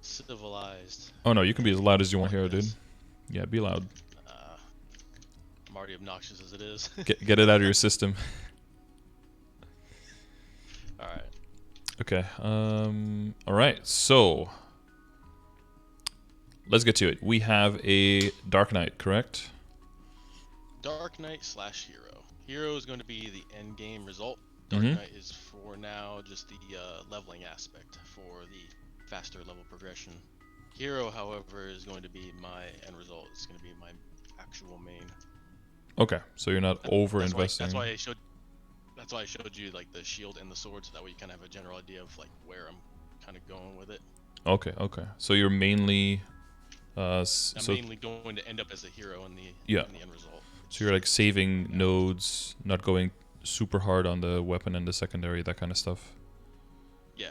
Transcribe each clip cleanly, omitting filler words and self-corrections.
civilized. Oh no, you can be as loud as you want here, dude. Pointless. Yeah, be loud. Uh, I'm already obnoxious as it is. Get it out of your system. All right. Okay. All right. So let's get to it. We have a Dark Knight, correct? Dark Knight slash Hero. Hero is going to be the end game result. Dark Mm-hmm. Knight is for now just the leveling aspect for the faster level progression. Hero, however, is going to be my end result. It's going to be my actual main. Okay, so you're not over That's why. investing. That's why I showed you like the shield and the sword, so that way you kind of have a general idea of like where I'm kind of going with it. Okay, okay. So you're mainly, I'm so mainly going to end up as a hero in the yeah. end result. So you're like saving nodes, not going super hard on the weapon and the secondary, that kind of stuff. Yeah.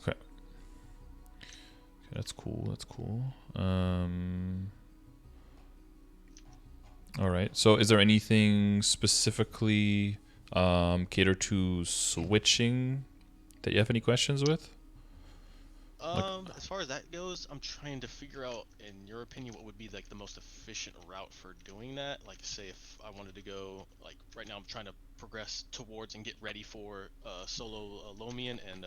Okay. That's cool. That's cool. All right. So is there anything specifically catered to switching that you have any questions with? Like, As far as that goes, I'm trying to figure out, in your opinion, what would be like the most efficient route for doing that. Like, say if I wanted to go, like right now, I'm trying to progress towards and get ready for solo Lomian and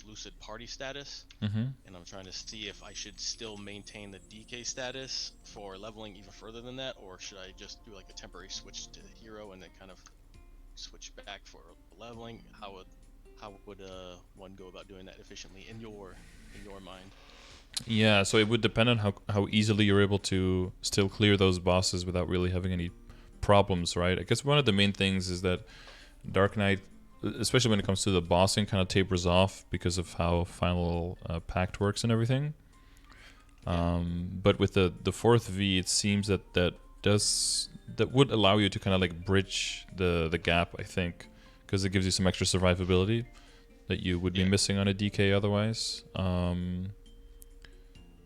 Lucid Party status, mm-hmm. and I'm trying to see if I should still maintain the DK status for leveling even further than that, or should I just do like a temporary switch to hero and then kind of switch back for leveling? How would one go about doing that efficiently in your mind? Yeah, so it would depend on how easily you're able to still clear those bosses without really having any problems, right? I guess one of the main things is that Dark Knight, especially when it comes to the bossing, kind of tapers off because of how Final Pact works and everything. Yeah. But with the fourth V, it seems that would allow you to kind of like bridge the gap, I think, because it gives you some extra survivability that you would be Yeah. missing on a DK otherwise.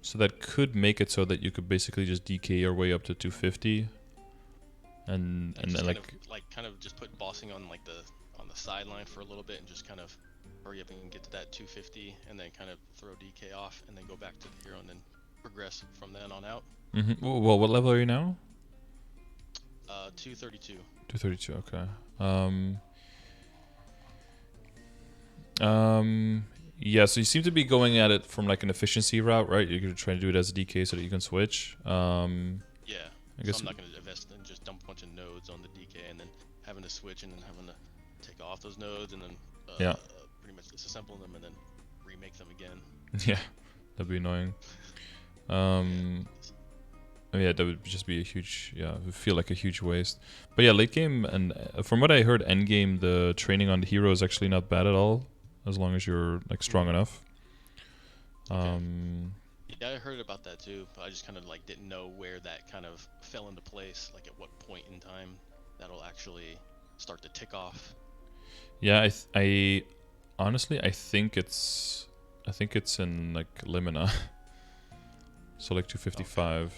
So that could make it so that you could basically just DK your way up to 250, and Just then kind of just put bossing on like the sideline for a little bit and just kind of hurry up and get to that 250 and then kind of throw DK off and then go back to the hero and then progress from then on out. Well, what level are you now? 232. 232. Okay. Yeah, so you seem to be going at it from like an efficiency route, right? You're trying to do it as a DK so that you can switch. Yeah. I So guess. I'm not going to invest and just dump a bunch of nodes on the DK and then having to switch and then having to take off those nodes and then Yeah. pretty much disassemble them and then remake them again. Yeah, that'd be annoying. Yeah. Yeah, that would just be a huge. Yeah, it would feel like a huge waste. But yeah, late game and from what I heard, end game, the training on the hero is actually not bad at all, as long as you're like strong enough. Okay. Yeah, I heard about that too, but I just kind of like didn't know where that kind of fell into place, like at what point in time that'll actually start to tick off. Yeah, I honestly I think it's in like Limina, so like Okay. 255.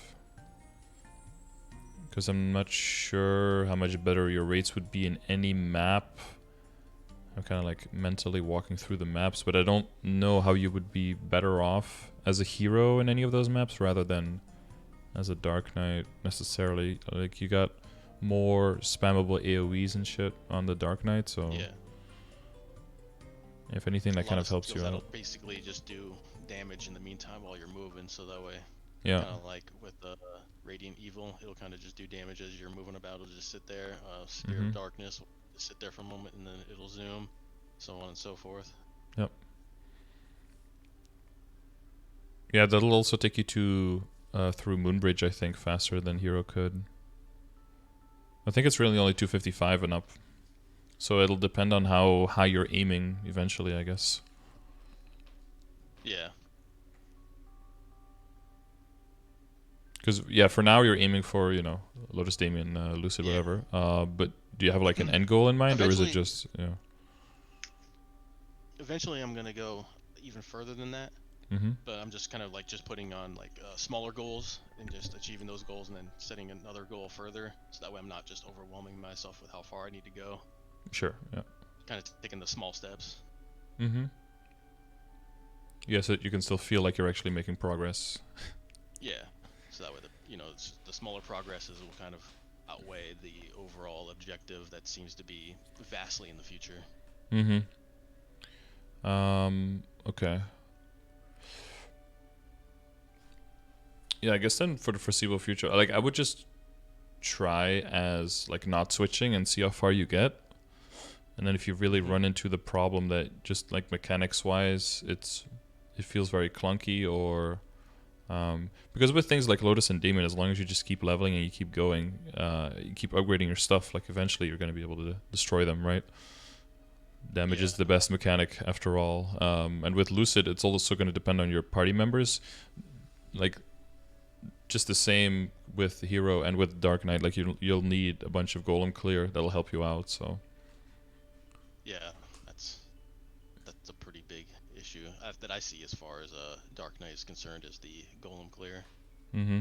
Because I'm not sure how much better your rates would be in any map. I'm kind of like mentally walking through the maps, but I don't know how you would be better off as a hero in any of those maps rather than as a Dark Knight necessarily. Like you got more spammable AoEs and shit on the Dark Knight, so Yeah. if anything that A lot kind of of helps skills you that'll out. basically just do damage in the meantime while you're moving, so that way, Yeah. kind of like with the Radiant Evil, it'll kind of just do damage as you're moving about. It'll just sit there. Spirit Mm-hmm. of Darkness will just sit there for a moment and then it'll zoom, so on and so forth. Yep. Yeah, that'll also take you to through Moonbridge, I think, faster than Hero could. I think it's really only 255 and up. So it'll depend on how high you're aiming eventually, I guess. Yeah. Because, yeah, for now you're aiming for, Lotus Damien, Lucid, Yeah. whatever. But do you have like an end goal in mind, or is it Eventually, just, eventually I'm gonna go even further than that. Mm-hmm. But I'm just kind of like just putting on like smaller goals and just achieving those goals and then setting another goal further, so that way I'm not just overwhelming myself with how far I need to go. Sure, yeah. Kind of taking the small steps. Mm-hmm. Yeah, so you can still feel like you're actually making progress. Yeah, so that way the smaller progresses will kind of outweigh the overall objective that seems to be vastly in the future. Mm-hmm. Okay. Yeah, I guess then for the foreseeable future, like I would just try as like not switching and see how far you get. And then if you really Mm-hmm. run into the problem that just like mechanics wise, it feels very clunky or because with things like Lotus and Demon, as long as you just keep leveling and you keep going, you keep upgrading your stuff, like eventually you're going to be able to destroy them, right? Damage Yeah. is the best mechanic after all. And with Lucid, it's also going to depend on your party members. Like just the same with Hero and with Dark Knight, like you'll need a bunch of Golem clear that'll help you out. So Yeah, that's a pretty big issue that I see as far as Dark Knight is concerned, is the golem clear. mm-hmm.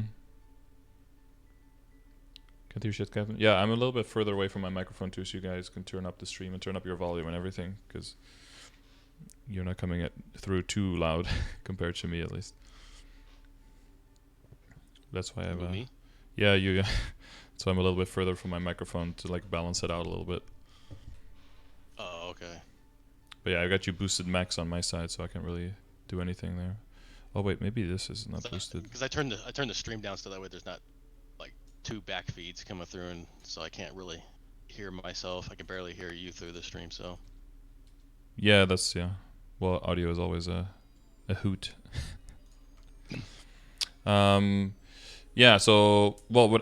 Can do shit, Captain. Yeah, I'm a little bit further away from my microphone too, so you guys can turn up the stream and turn up your volume and everything, because you're not coming through too loud compared to me, at least. That's why I've. Me? Yeah, you. So I'm a little bit further from my microphone to like balance it out a little bit. Oh, okay. But yeah, I got you boosted max on my side, so I can't really do anything there. Oh wait, maybe this is not boosted. Because I turned the stream down so that way there's not like two back feeds coming through, and so I can't really hear myself. I can barely hear you through the stream. So Yeah, that's yeah. Well, audio is always a hoot. Yeah. So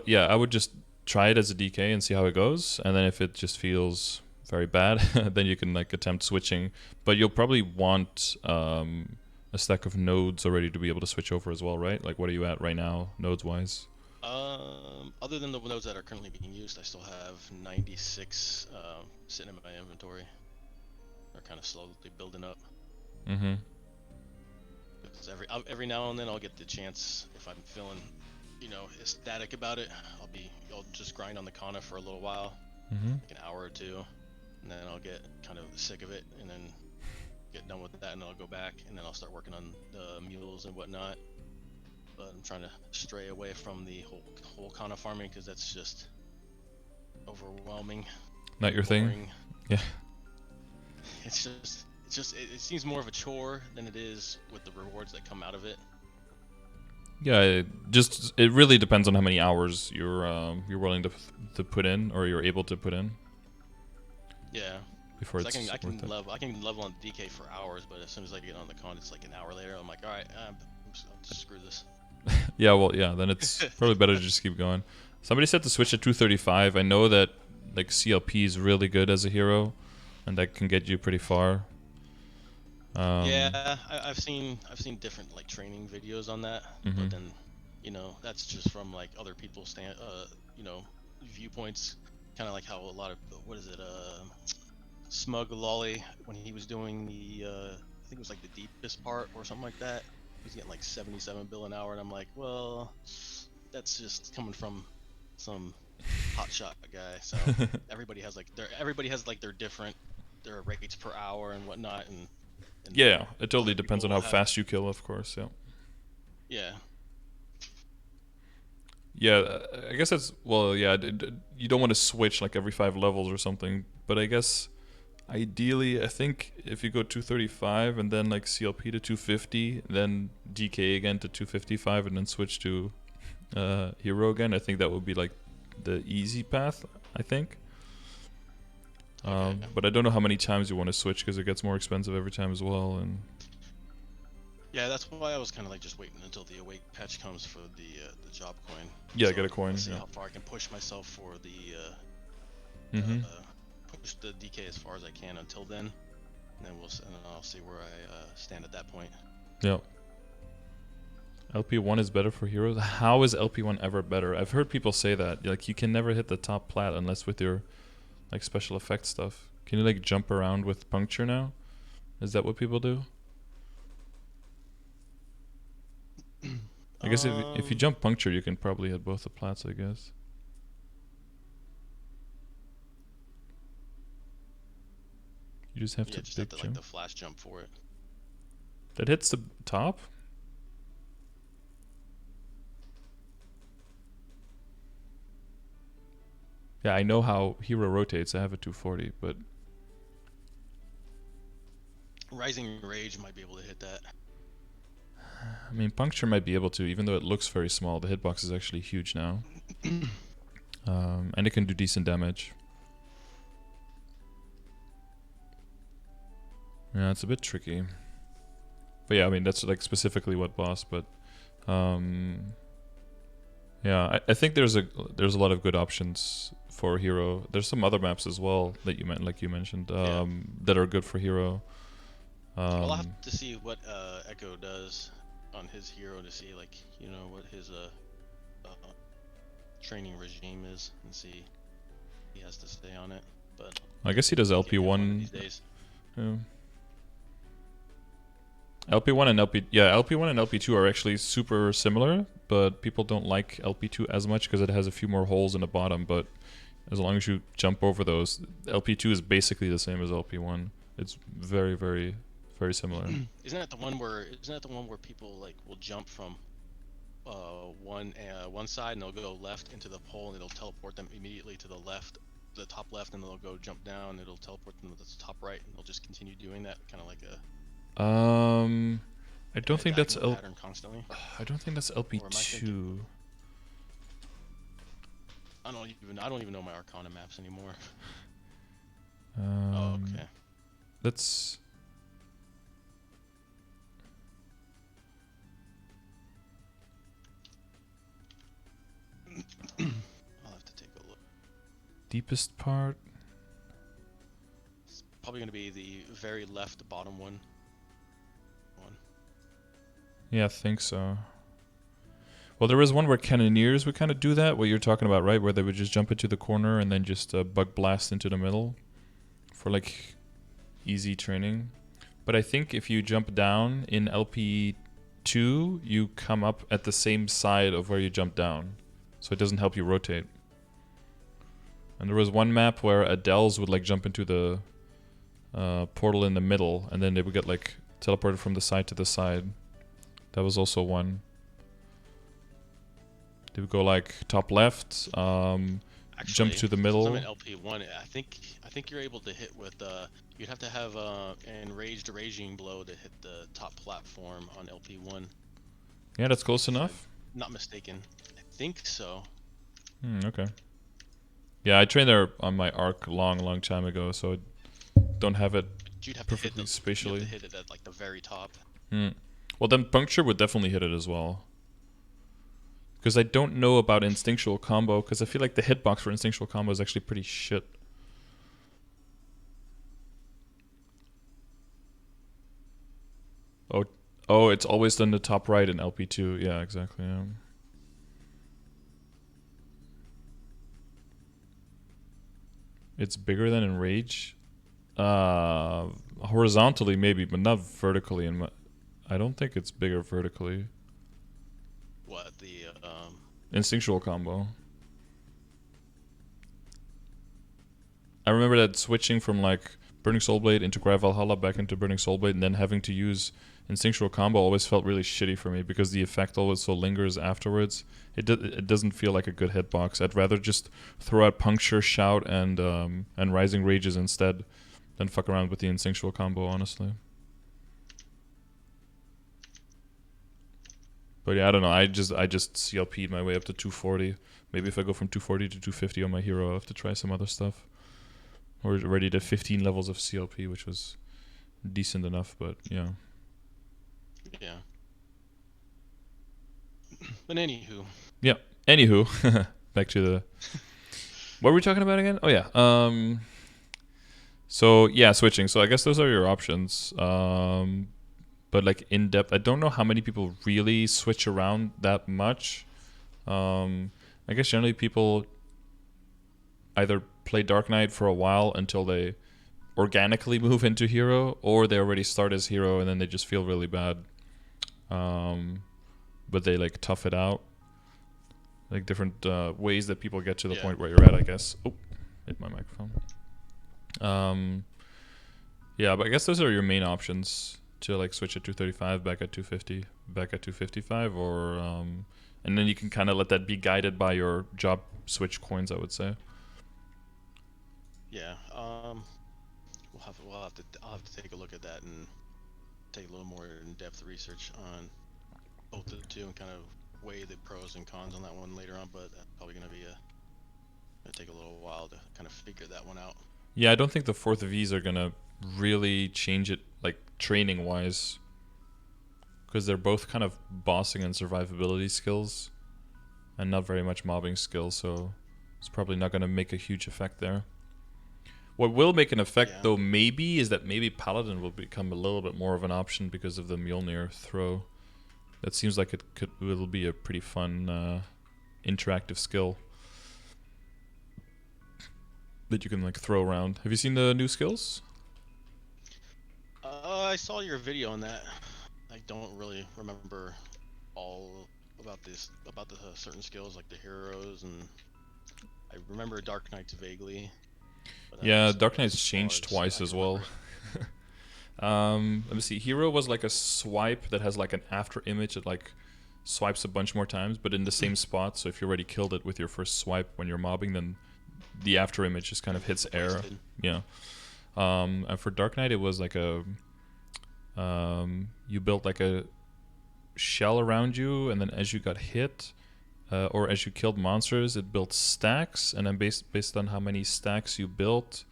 yeah, I would just try it as a DK and see how it goes, and then if it just feels very bad, then you can like attempt switching. But you'll probably want a stack of nodes already to be able to switch over as well, right? Like, what are you at right now, nodes wise? other than the nodes that are currently being used, I still have 96 sitting in my inventory. They're kind of slowly building up. Mm-hmm. Because every now and then I'll get the chance, if I'm feeling, ecstatic about it, I'll just grind on the Kana for a little while, Mm-hmm. like an hour or two, and then I'll get kind of sick of it, and then get done with that, and then I'll go back, and then I'll start working on the mules and whatnot. But I'm trying to stray away from the whole Kana farming, because that's just overwhelming. Not your boring. thing? Yeah. It seems more of a chore than it is with the rewards that come out of it. Yeah, it really depends on how many hours you're willing to put in or you're able to put in. Yeah. Before it's I can worth it. level on DK for hours, but as soon as I get on the con, it's like an hour later. I'm like, all right, screw this. Yeah, well, yeah, then it's probably better to just keep going. Somebody said to switch to 235. I know that like CLP is really good as a hero, and that can get you pretty far. Yeah, I've seen different like training videos on that, but then, that's just from like other people's viewpoints. Kind of like how a lot of Smug Lolly, when he was doing the I think it was like the deepest part or something like that. He's getting like 77 bill an hour, and I'm like, well, that's just coming from some hotshot guy. So everybody has their rates per hour and whatnot, and Yeah, it totally other depends on people how have, fast you kill, of course. Yeah. yeah. Yeah, I guess that's well. Yeah, you don't want to switch like every 5 levels or something. But I guess ideally, I think if you go 235 and then like CLP to 250, then DK again to 255, and then switch to hero again, I think that would be like the easy path. I think. Okay. But I don't know how many times you want to switch because it gets more expensive every time as well. And Yeah, that's why I was kind of like just waiting until the awake patch comes for the job coin. yeah, So get a coin. let's see Yeah. how far I can push myself for Mm-hmm. push the DK as far as I can until then, and then I'll see where I stand at that point. Yeah. LP1 is better for heroes. How is LP1 ever better? I've heard people say that. Like you can never hit the top plat unless with your like special effect stuff. Can you like jump around with puncture now? Is that what people do? I guess if you jump puncture, you can probably hit both the plats, I guess. You just have to just big have to jump. like the flash jump for it. That hits the top? Yeah, I know how hero rotates. I have a 240, but Rising Rage might be able to hit that. I mean, Puncture might be able to, even though it looks very small. The hitbox is actually huge now. And it can do decent damage. Yeah, it's a bit tricky. But yeah, I mean, that's like specifically what boss, but yeah, I think there's a lot of good options for hero. There's some other maps as well that you mentioned, that are good for hero. I'll have to see what Echo does on his hero to see, like, you know, what his training regime is, and see if he has to stay on it. But I guess he does LP1 these days. Yeah. LP1 and LP1 and LP2 are actually super similar, but people don't like LP2 as much because it has a few more holes in the bottom. But as long as you jump over those, LP2 is basically the same as LP1. It's very, very, very similar. Isn't that the one where people like will jump from one side and they'll go left into the pole and it'll teleport them immediately to the left, the top left, and they'll go jump down and it'll teleport them to the top right, and they'll just continue doing that, kind of like a I don't think that's pattern constantly. I don't think that's LP2. I don't even know my Arcana maps anymore. Oh, okay. That's I'll have to take a look. Deepest part. It's probably going to be the very left bottom one. Yeah, I think so. Well, there was one where Cannoneers would kind of do that, what you're talking about, right? Where they would just jump into the corner and then just bug blast into the middle for like easy training. But I think if you jump down in LP2, you come up at the same side of where you jump down. So it doesn't help you rotate. And there was one map where Adels would like jump into the portal in the middle, and then they would get like teleported from the side to the side. That was also one. They would go like top left, Actually, jump to the middle. I'm in LP1. I think you're able to hit with you'd have to have enraged raging blow to hit the top platform on LP1. Yeah, that's close enough. I'm not mistaken. I think so. Okay. Yeah, I trained there on my arc long time ago, so I don't have it You'd have perfectly to spatially. You'd have to hit it at like the very top. Well, then Puncture would definitely hit it as well. Because I don't know about Instinctual Combo, because I feel like the hitbox for Instinctual Combo is actually pretty shit. Oh, it's always done the top right in LP2. Yeah, exactly. Yeah. It's bigger than in Rage. Horizontally maybe, but not vertically. I don't think it's bigger vertically. What, the Instinctual Combo. I remember that switching from like Burning Soulblade into Cry Valhalla back into Burning Soulblade and then having to use Instinctual Combo always felt really shitty for me because the effect always so lingers afterwards. It doesn't feel like a good hitbox. I'd rather just throw out Puncture, Shout, and Rising Rages instead than fuck around with the Instinctual Combo, honestly. But yeah, I don't know. I just CLP'd my way up to 240. Maybe if I go from 240 to 250 on my hero, I'll have to try some other stuff. We're already to 15 levels of CLP, which was decent enough, but yeah. Yeah. But anywho. Yeah. Anywho, back to the... What were we talking about again? Oh yeah. So yeah, switching. So I guess those are your options. But like in depth, I don't know how many people really switch around that much. I guess generally people either play Dark Knight for a while until they organically move into hero, or they already start as hero and then they just feel really bad. But they like tough it out. Like different ways that people get to the point where you're at, I guess. Oh, hit my microphone. Yeah, but I guess those are your main options. to like switch at 235, back at 250, back at 255, or and then you can kind of let that be guided by your job switch coins, I would say. Yeah. I'll have to take a look at that and take a little more in-depth research on both the two and kind of weigh the pros and cons on that one later on. But that's probably gonna take a little while to kind of figure that one out. Yeah, I don't think the fourth Vs are gonna really change it, like training wise, because they're both kind of bossing and survivability skills, and not very much mobbing skills. So it's probably not gonna make a huge effect there. What will make an effect, though, maybe, is that maybe Paladin will become a little bit more of an option because of the Mjolnir throw. That seems like it'll be a pretty fun interactive skill that you can like throw around. Have you seen the new skills? I saw your video on that. I don't really remember all about the certain skills like the heroes, and I remember Dark Knights vaguely. Yeah, Dark Knight's changed twice as well. Let me see. Hero was like a swipe that has like an after image that like swipes a bunch more times, but in the same spot. So if you already killed it with your first swipe when you're mobbing, then the after image just kind of hits air. Yeah. And for Dark Knight, it was like a you built like a shell around you, and then as you got hit, or as you killed monsters, it built stacks, and then based on how many stacks you built,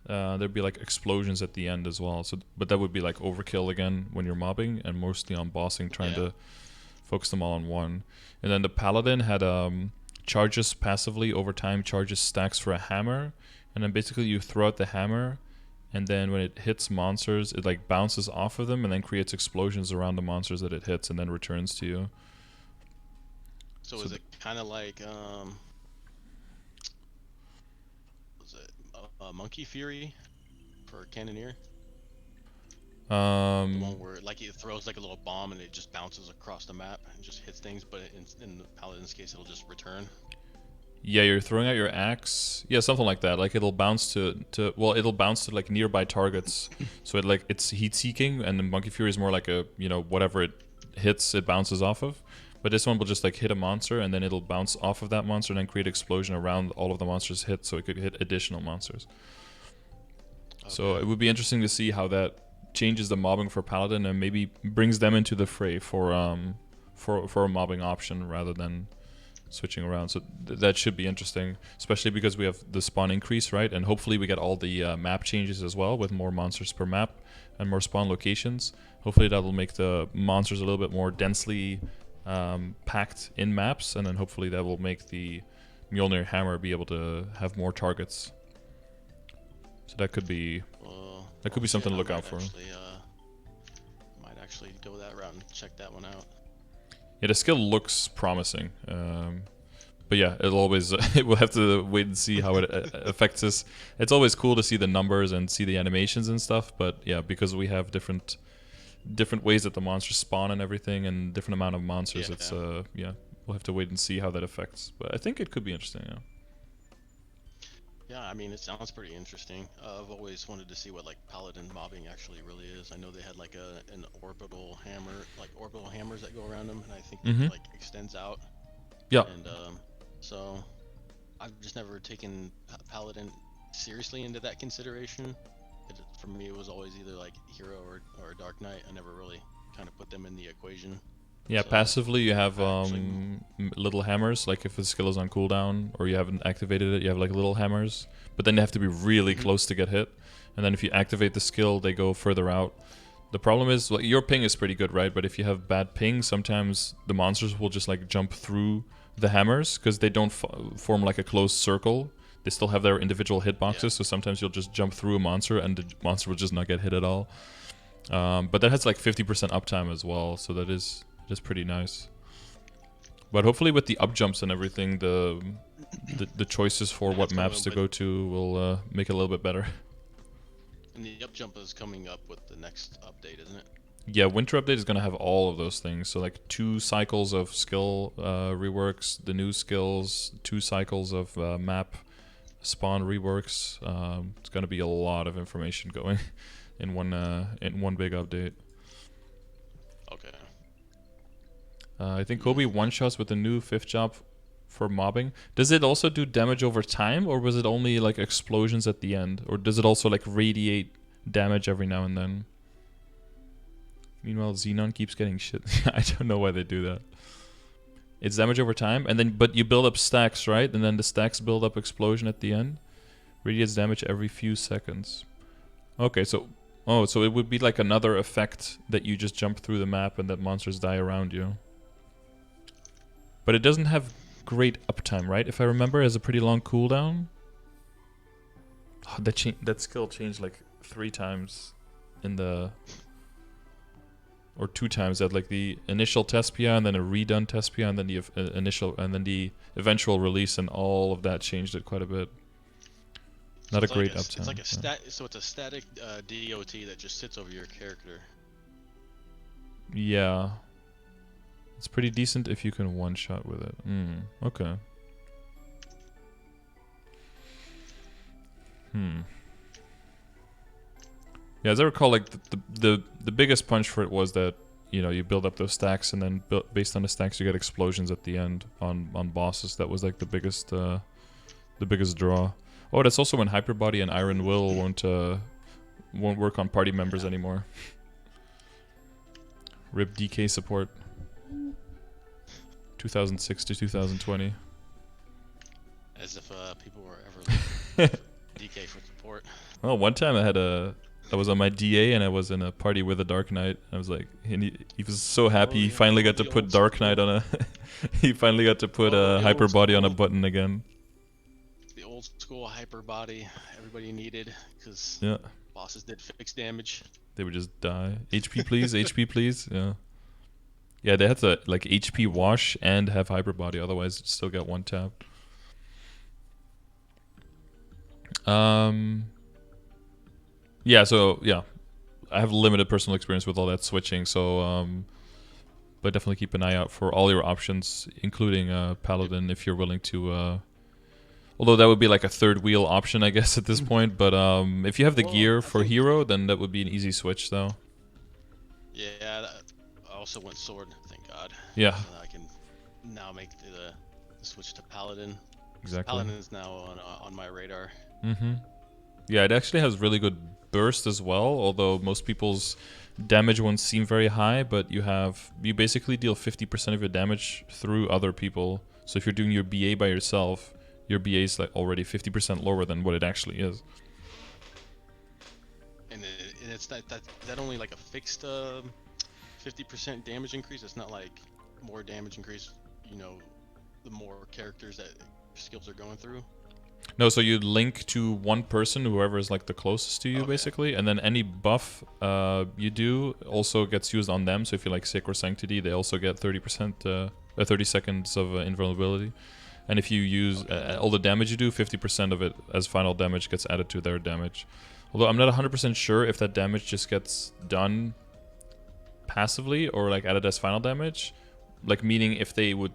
there'd be like explosions at the end as well. So, but that would be like overkill again when you're mobbing, and mostly on bossing, trying to focus them all on one. And then the Paladin had charges passively over time, charges stacks for a hammer, and then basically you throw out the hammer, and then when it hits monsters, it like bounces off of them and then creates explosions around the monsters that it hits, and then returns to you. So is it kind of like was it Monkey Fury for Cannoneer? The one where like it throws like a little bomb and it just bounces across the map and just hits things, but in the Paladin's case, it'll just return. Yeah, you're throwing out your axe. Yeah, something like that. Like it'll bounce to it'll bounce to like nearby targets. So it's heat seeking, and the Monkey Fury is more like a, whatever it hits, it bounces off of. But this one will just like hit a monster, and then it'll bounce off of that monster and then create explosion around all of the monsters hit, so it could hit additional monsters. Okay. So it would be interesting to see how that changes the mobbing for Paladin and maybe brings them into the fray for a mobbing option rather than switching around. So that should be interesting, especially because we have the spawn increase, right? And hopefully we get all the map changes as well, with more monsters per map and more spawn locations. Hopefully that will make the monsters a little bit more densely packed in maps, and then hopefully that will make the Mjolnir hammer be able to have more targets. So that could be something to look out for. Might actually go that route and check that one out. Yeah, the skill looks promising, but yeah, we'll have to wait and see how it affects us. It's always cool to see the numbers and see the animations and stuff, but yeah, because we have different ways that the monsters spawn and everything, and different amount of monsters, we'll have to wait and see how that affects. But I think it could be interesting. Yeah, I mean, it sounds pretty interesting. I've always wanted to see what like Paladin mobbing actually really is. I know they had like an orbital hammer, like orbital hammers that go around them, and I think it like extends out. Yeah. And so I've just never taken Paladin seriously into that consideration. For me, it was always either like Hero or Dark Knight. I never really kind of put them in the equation. Yeah, so passively you have little hammers, like if the skill is on cooldown or you haven't activated it, you have like little hammers, but then they have to be really close to get hit. And then if you activate the skill, they go further out. The problem is, like, your ping is pretty good, right? But if you have bad ping, sometimes the monsters will just like jump through the hammers because they don't form like a closed circle. They still have their individual hitboxes, so sometimes you'll just jump through a monster and the monster will just not get hit at all. But that has like 50% uptime as well, so that is pretty nice. But hopefully with the up jumps and everything, the choices for what maps to go to will make it a little bit better. And the up jump is coming up with the next update, isn't it? Yeah, winter update is going to have all of those things. So like 2 cycles of skill reworks, the new skills, 2 cycles of map spawn reworks. It's going to be a lot of information going in one big update. I think Kobe one-shots with the new 5th job for mobbing. Does it also do damage over time, or was it only like explosions at the end? Or does it also like radiate damage every now and then? Meanwhile, Xenon keeps getting shit. I don't know why they do that. It's damage over time, and then but you build up stacks, right? And then the stacks build up explosion at the end. Radiates damage every few seconds. Okay, so so it would be like another effect that you just jump through the map and that monsters die around you. But it doesn't have great uptime, right? If I remember, it has a pretty long cooldown. Oh, that skill changed like 3 times in the... Or 2 times at like the initial Tespia and then a redone Tespia and then the initial and then the eventual release, and all of that changed it quite a bit. Not a great uptime. It's like a so it's a static DOT that just sits over your character. Yeah. It's pretty decent if you can one-shot with it. Okay. Yeah, as I recall, like the biggest punch for it was that, you know, you build up those stacks and then based on the stacks you get explosions at the end on bosses. That was like the biggest draw. Oh, that's also when Hyperbody and Iron Will won't work on party members anymore. RIP DK support. 2006 to 2020. As if people were ever looking for DK for support. Well, one time I was on my DA and I was in a party with a Dark Knight. I was like, he was so happy he finally got to put Dark Knight on a... he finally got to put a Hyperbody on a button again. The old school Hyperbody everybody needed, because bosses did fixed damage. They would just die. HP please, HP please. Yeah. Yeah, they had to like HP wash and have Hyperbody, otherwise you'd still get one tap. Yeah, so yeah, I have limited personal experience with all that switching, so but definitely keep an eye out for all your options, including Paladin, if you're willing to. Although that would be like a third wheel option, I guess, at this point. But if you have the gear for hero, then that would be an easy switch, though. Yeah, I also went sword, thank God. Yeah. So I can now make the switch to Paladin. Exactly. Paladin is now on my radar. Yeah, it actually has really good burst as well, although most people's damage won't seem very high, but you basically deal 50% of your damage through other people. So if you're doing your BA by yourself, your BA is like already 50% lower than what it actually is. And it's that only like a fixed 50% damage increase. It's not like more damage increase, you know, the more characters that skills are going through. No, so you link to one person, whoever is like the closest to you, basically, and then any buff you do also gets used on them. So if you like Sacred Sanctity, they also get 30%, 30 seconds of invulnerability. And if you use all the damage you do, 50% of it as final damage gets added to their damage. Although I'm not 100% sure if that damage just gets done passively or like added as final damage. Like meaning if they would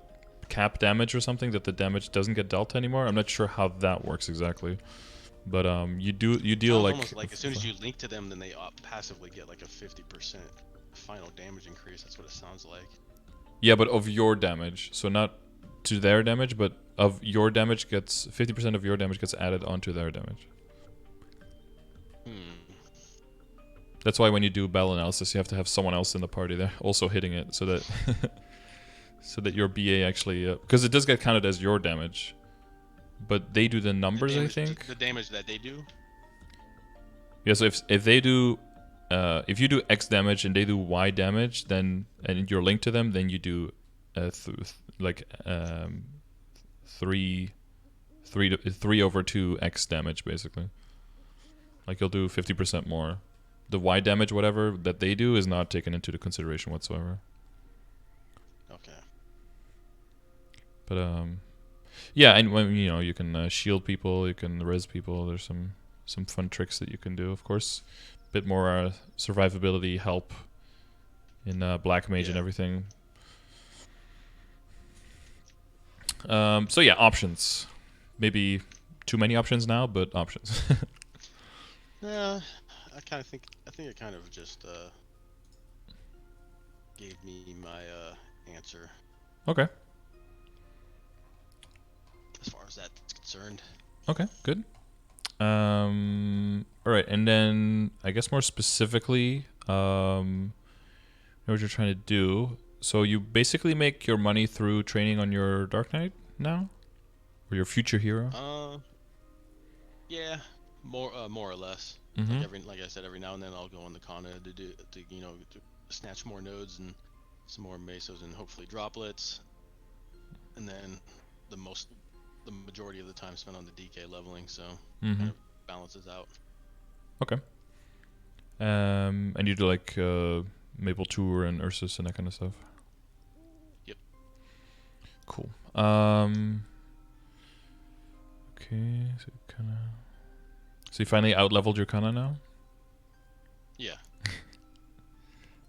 cap damage or something, that the damage doesn't get dealt anymore. I'm not sure how that works exactly. But you deal like... almost like as soon as you link to them, then they passively get like a 50% final damage increase. That's what it sounds like. Yeah, but of your damage. So not to their damage, but of your damage gets 50% of your damage gets added onto their damage. That's why when you do battle analysis, you have to have someone else in the party there also hitting it, so that so that your BA actually, because it does get counted as your damage, but they do the numbers, I think. The damage that they do. Yeah, so if they do, if you do X damage and they do Y damage, then and you're linked to them, then you do three over 2 X damage basically. Like you'll do 50% more. The Y damage, whatever that they do, is not taken into the consideration whatsoever. Okay. But yeah, and when you know you can shield people, you can res people. There's some fun tricks that you can do. Of course, a bit more survivability help in Black Mage and everything. So yeah, options. Maybe too many options now, but options. Yeah, I think it kind of just gave me my answer Okay. as far as that's concerned. Okay. Good. All right, and then I guess more specifically, what you're trying to do. So you basically make your money through training on your Dark Knight now, or your future hero. Yeah, more or less. Mm-hmm. Like I said, every now and then I'll go on the Kana to snatch more nodes and some more mesos and hopefully droplets, and then the most the majority of the time spent on the DK leveling, so Mm-hmm. kind of balances out. Okay. And you do like Maple Tour and Ursus and that kind of stuff. Yep. Cool. Okay. So kind of. So you finally out leveled your Kana now. Yeah.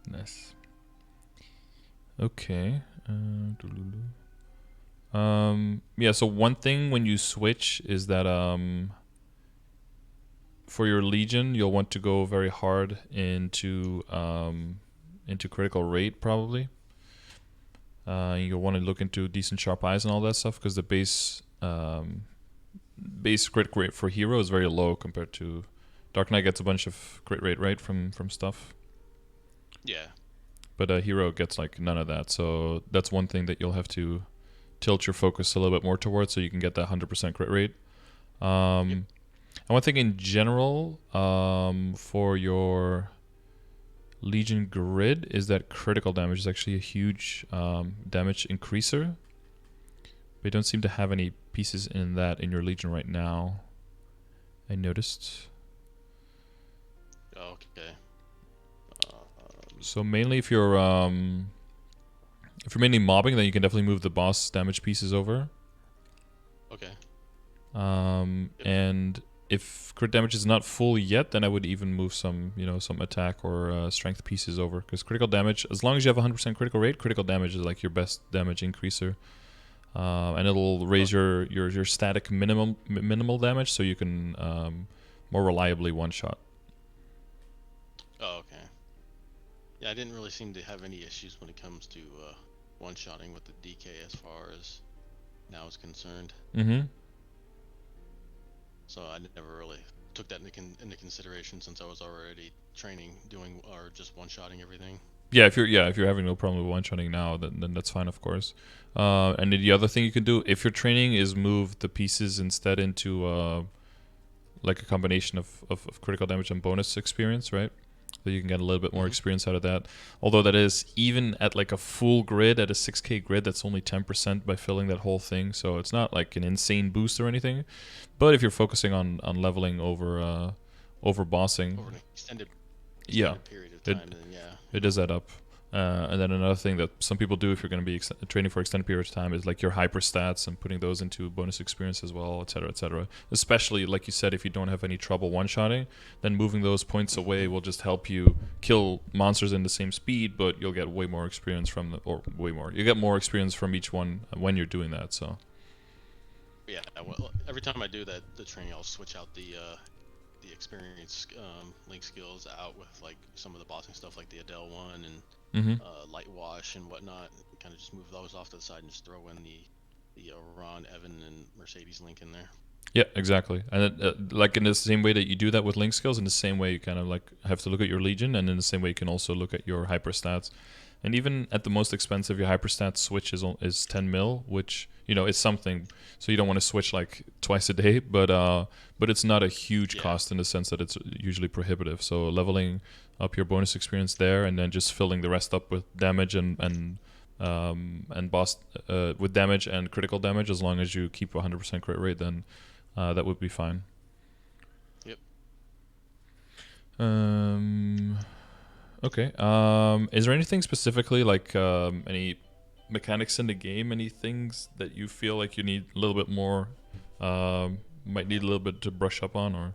Nice. Okay. Yeah. So one thing when you switch is that for your Legion, you'll want to go very hard into critical rate probably. You'll want to look into decent sharp eyes and all that stuff because the base crit rate for hero is very low compared to Dark Knight gets a bunch of crit rate right from stuff, Yeah. but hero gets like none of that. So that's one thing that you'll have to tilt your focus a little bit more towards so you can get that 100% crit rate. Yep. And one thing in general for your Legion grid is that critical damage is actually a huge damage increaser. We don't seem to have any pieces in that in your Legion right now. I noticed. Okay. So mainly if you're mainly mobbing, then you can definitely move the boss damage pieces over. Okay. Yep. And if crit damage is not full yet, then I would even move some attack or strength pieces over. Because critical damage, as long as you have 100% critical rate, critical damage is like your best damage increaser. And it'll raise your static minimal damage, so you can more reliably one shot. Oh, okay. Yeah, I didn't really seem to have any issues when it comes to one-shotting with the DK as far as now is concerned. Mm-hmm. So I never really took that into consideration since I was already training, doing or just one-shotting everything. Yeah, if you're having no problem with one shotting now, then that's fine, of course. And then the other thing you can do if you're training is move the pieces instead into like a combination of critical damage and bonus experience, right? So you can get a little bit more Mm-hmm. experience out of that. Although that is even at like a full grid, at a 6k grid, that's only 10% by filling that whole thing. So it's not like an insane boost or anything. But if you're focusing on leveling over bossing, Over an yeah, extended period of it time, then yeah. it does add up. And then another thing that some people do if you're going to be training for extended periods of time is like your hyperstats and putting those into bonus experience as well, etc., etc. Especially, like you said, if you don't have any trouble one-shotting, then moving those points away will just help you kill monsters in the same speed, but you'll get way more experience from you get more experience from each one when you're doing that. So Yeah. Well, every time I do that, the training, I'll switch out the experience link skills out with like some of the bossing stuff like the Adele one and mm-hmm. light wash and whatnot. Kind of just move those off to the side and just throw in the Ron, Evan, and Mercedes link in there. Yeah, exactly. And like in the same way that you do that with link skills, in the same way you kind of like have to look at your legion, and in the same way you can also look at your hyperstats. And even at the most expensive, your hyperstat switch is 10 mil, which is something. So you don't want to switch like twice a day, but it's not a huge cost in the sense that it's usually prohibitive. So leveling up your bonus experience there, and then just filling the rest up with damage and boss with damage and critical damage, as long as you keep 100% crit rate, then that would be fine. Yep. Okay. Is there anything specifically like any mechanics in the game? Any things that you feel like you need a little bit more? Might need a little bit to brush up on, or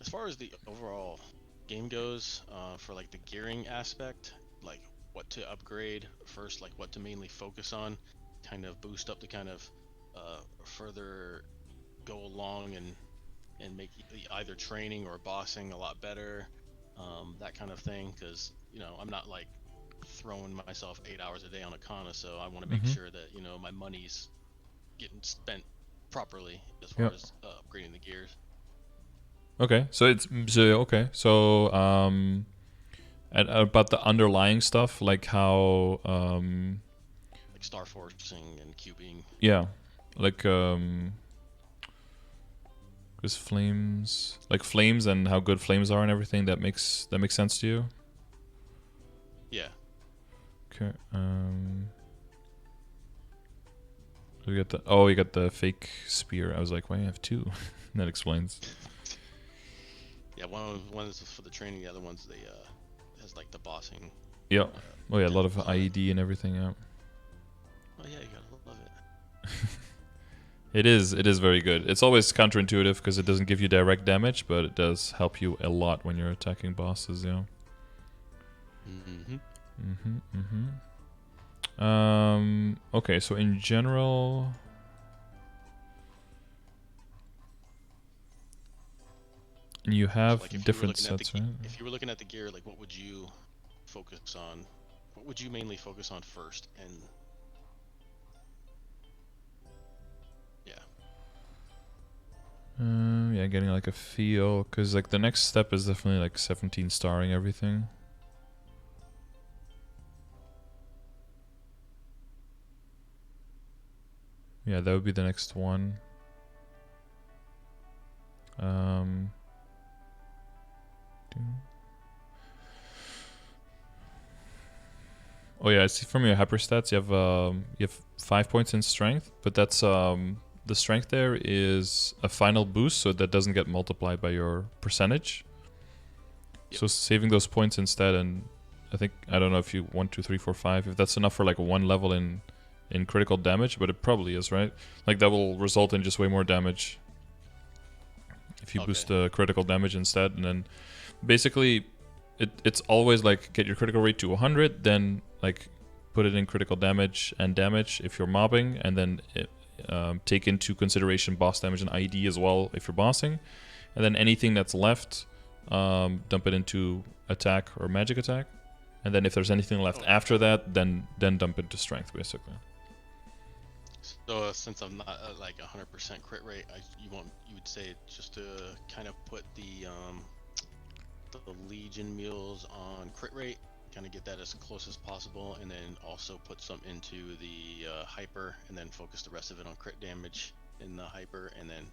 As far as the overall game goes, for like the gearing aspect, like what to upgrade first, like what to mainly focus on, kind of boost up to kind of further go along and make either training or bossing a lot better, that kind of thing. Because I'm not like throwing myself 8 hours a day on a Kana, so I want to make sure that my money's getting spent properly as far Yeah. as upgrading the gears. Okay. About the underlying stuff, like how Like Starforcing and cubing. yeah, like because flames and how good flames are and everything, that makes sense to you. Yeah. Okay. You got the fake spear. I was like, why do you have two? That explains. Yeah, one is for the training, the other one's the has like the bossing. Yeah. Oh yeah, a lot of death on it. IED and everything. Yeah. Oh yeah, you gotta love it. It is very good. It's always counterintuitive because it doesn't give you direct damage, but it does help you a lot when you're attacking bosses. Yeah. Okay, so in general, you have So, like, if different sets, right? if you were looking at the gear, like, what would you focus on? What would you mainly focus on first? And yeah, Yeah, getting like a feel, because like the next step is definitely like 17 starring everything. Yeah, that would be the next one. Oh yeah, I see from your hyperstats you have 5 points in strength, but that's the strength there is a final boost, so that doesn't get multiplied by your percentage. Yep. So saving those points instead, and I don't know if you 1, 2, 3, 4, 5, if that's enough for like one level in critical damage, but it probably is, right? Like that will result in just way more damage if you boost the critical damage instead, and then basically it's always like get your critical rate to 100, then like put it in critical damage and damage if you're mobbing, and then take into consideration boss damage and IED as well if you're bossing, and then anything that's left, dump it into attack or magic attack, and then if there's anything left after that, then dump it to strength basically. So since I'm not like 100% crit rate, you would say just to kind of put the Legion mules on crit rate, kind of get that as close as possible, and then also put some into the hyper, and then focus the rest of it on crit damage in the hyper, and then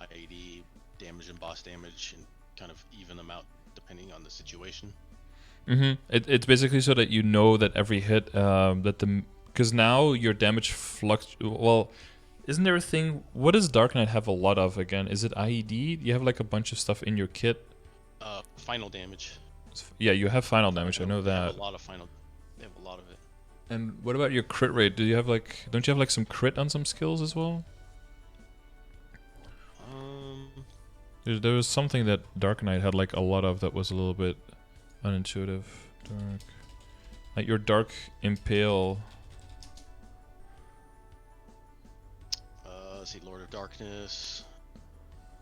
IAD damage and boss damage, and kind of even them out depending on the situation. It's basically so that you know that every hit because now your damage well, isn't there a thing? What does Dark Knight have a lot of again? Is it IED? You have like a bunch of stuff in your kit. Final damage. Yeah, you have final damage. I know that. They have a lot of They have a lot of it. And what about your crit rate? Do you have like? Don't you have like some crit on some skills as well? There was something that Dark Knight had like a lot of that was a little bit unintuitive. Dark, like your Dark Impale. Let's see, Lord of Darkness.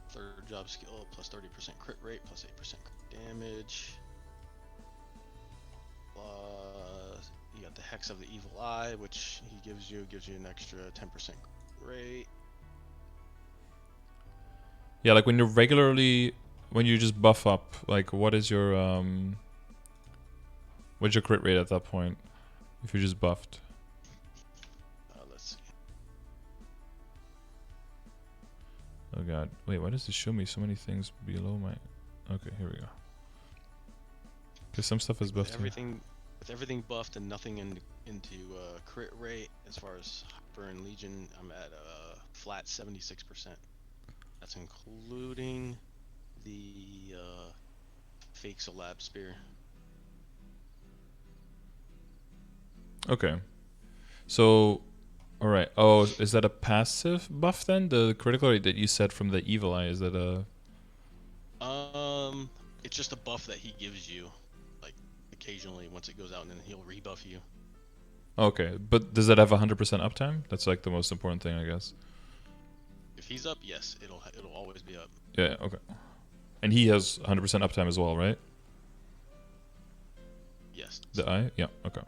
Third job skill plus 30% crit rate plus 8% damage. Plus, you got the Hex of the Evil Eye, which he gives you an extra 10% rate. Yeah, like when you just buff up, like what's your crit rate at that point if you just buffed? Let's see. Oh god, wait, why does it show me so many things below my? Okay, here we go. Because some stuff is buffed. With everything buffed and nothing into crit rate, as far as Hyper and Legion, I'm at a flat 76%. That's including the fake Solab Spear. Okay. So, alright. Oh, is that a passive buff then? The critical rate that you said from the Evil Eye, is that a... It's just a buff that he gives you, like, occasionally once it goes out, and then he'll rebuff you. Okay, but does that have 100% uptime? That's like the most important thing, I guess. If he's up, yes, it'll always be up. Yeah, okay. And he has 100% uptime as well, right? Yes. The eye? Yeah, okay.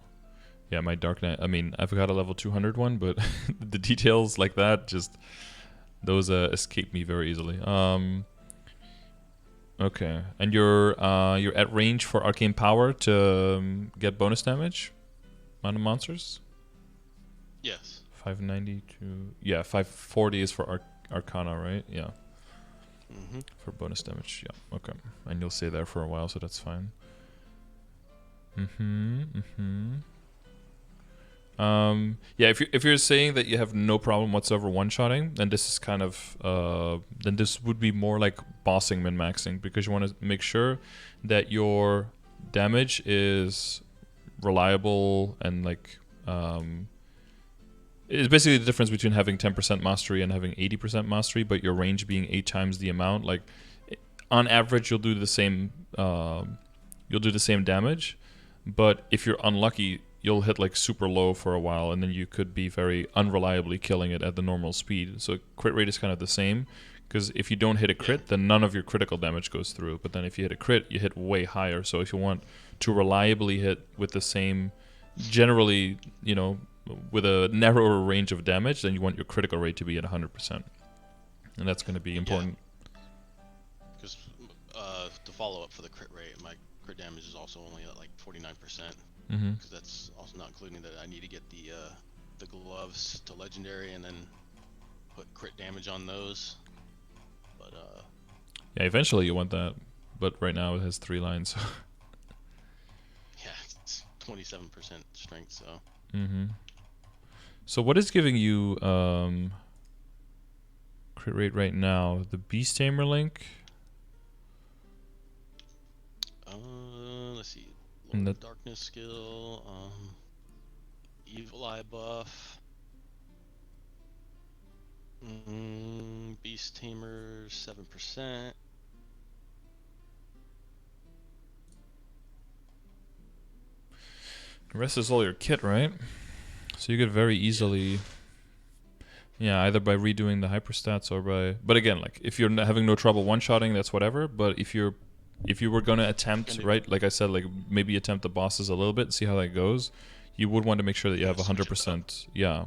Yeah, my Dark Knight, I mean, I've got a level 200 one, but the details like that, just, those escape me very easily. Okay, and you're at range for Arcane Power to get bonus damage on the monsters? Yes. 590 to... Yeah, 540 is for Arcana, right? Yeah. Mm-hmm. For bonus damage, yeah, okay. And you'll stay there for a while, so that's fine. Yeah, if you're saying that you have no problem whatsoever one-shotting, then this is kind of then this would be more like bossing min-maxing, because you want to make sure that your damage is reliable and like it's basically the difference between having 10% mastery and having 80% mastery, but your range being 8 times the amount. Like on average, you'll do the same damage, but if you're unlucky, you'll hit like super low for a while, and then you could be very unreliably killing it at the normal speed. So crit rate is kind of the same, because if you don't hit a crit, then none of your critical damage goes through. But then if you hit a crit, you hit way higher. So if you want to reliably hit with the same, generally, you know, with a narrower range of damage, then you want your critical rate to be at 100%. And that's going to be important. Because to follow up for the crit rate, my crit damage is also only at like 49%. Because that's also not including that I need to get the gloves to legendary and then put crit damage on those. But yeah, eventually you want that, but right now it has 3 lines. yeah, it's 27% strength. So. So what is giving you crit rate right now? The Beast Tamer link. Let's see. Lord of Darkness skill, Evil Eye buff, Beast Tamer 7%. The rest is all your kit, right? So you could very easily, yeah, either by redoing the hyperstats or by. But again, like if you're having no trouble one-shotting, that's whatever. But if you were gonna attempt, right, like I said, like maybe attempt the bosses a little bit, see how that goes, you would want to make sure that you have 100%. Yeah.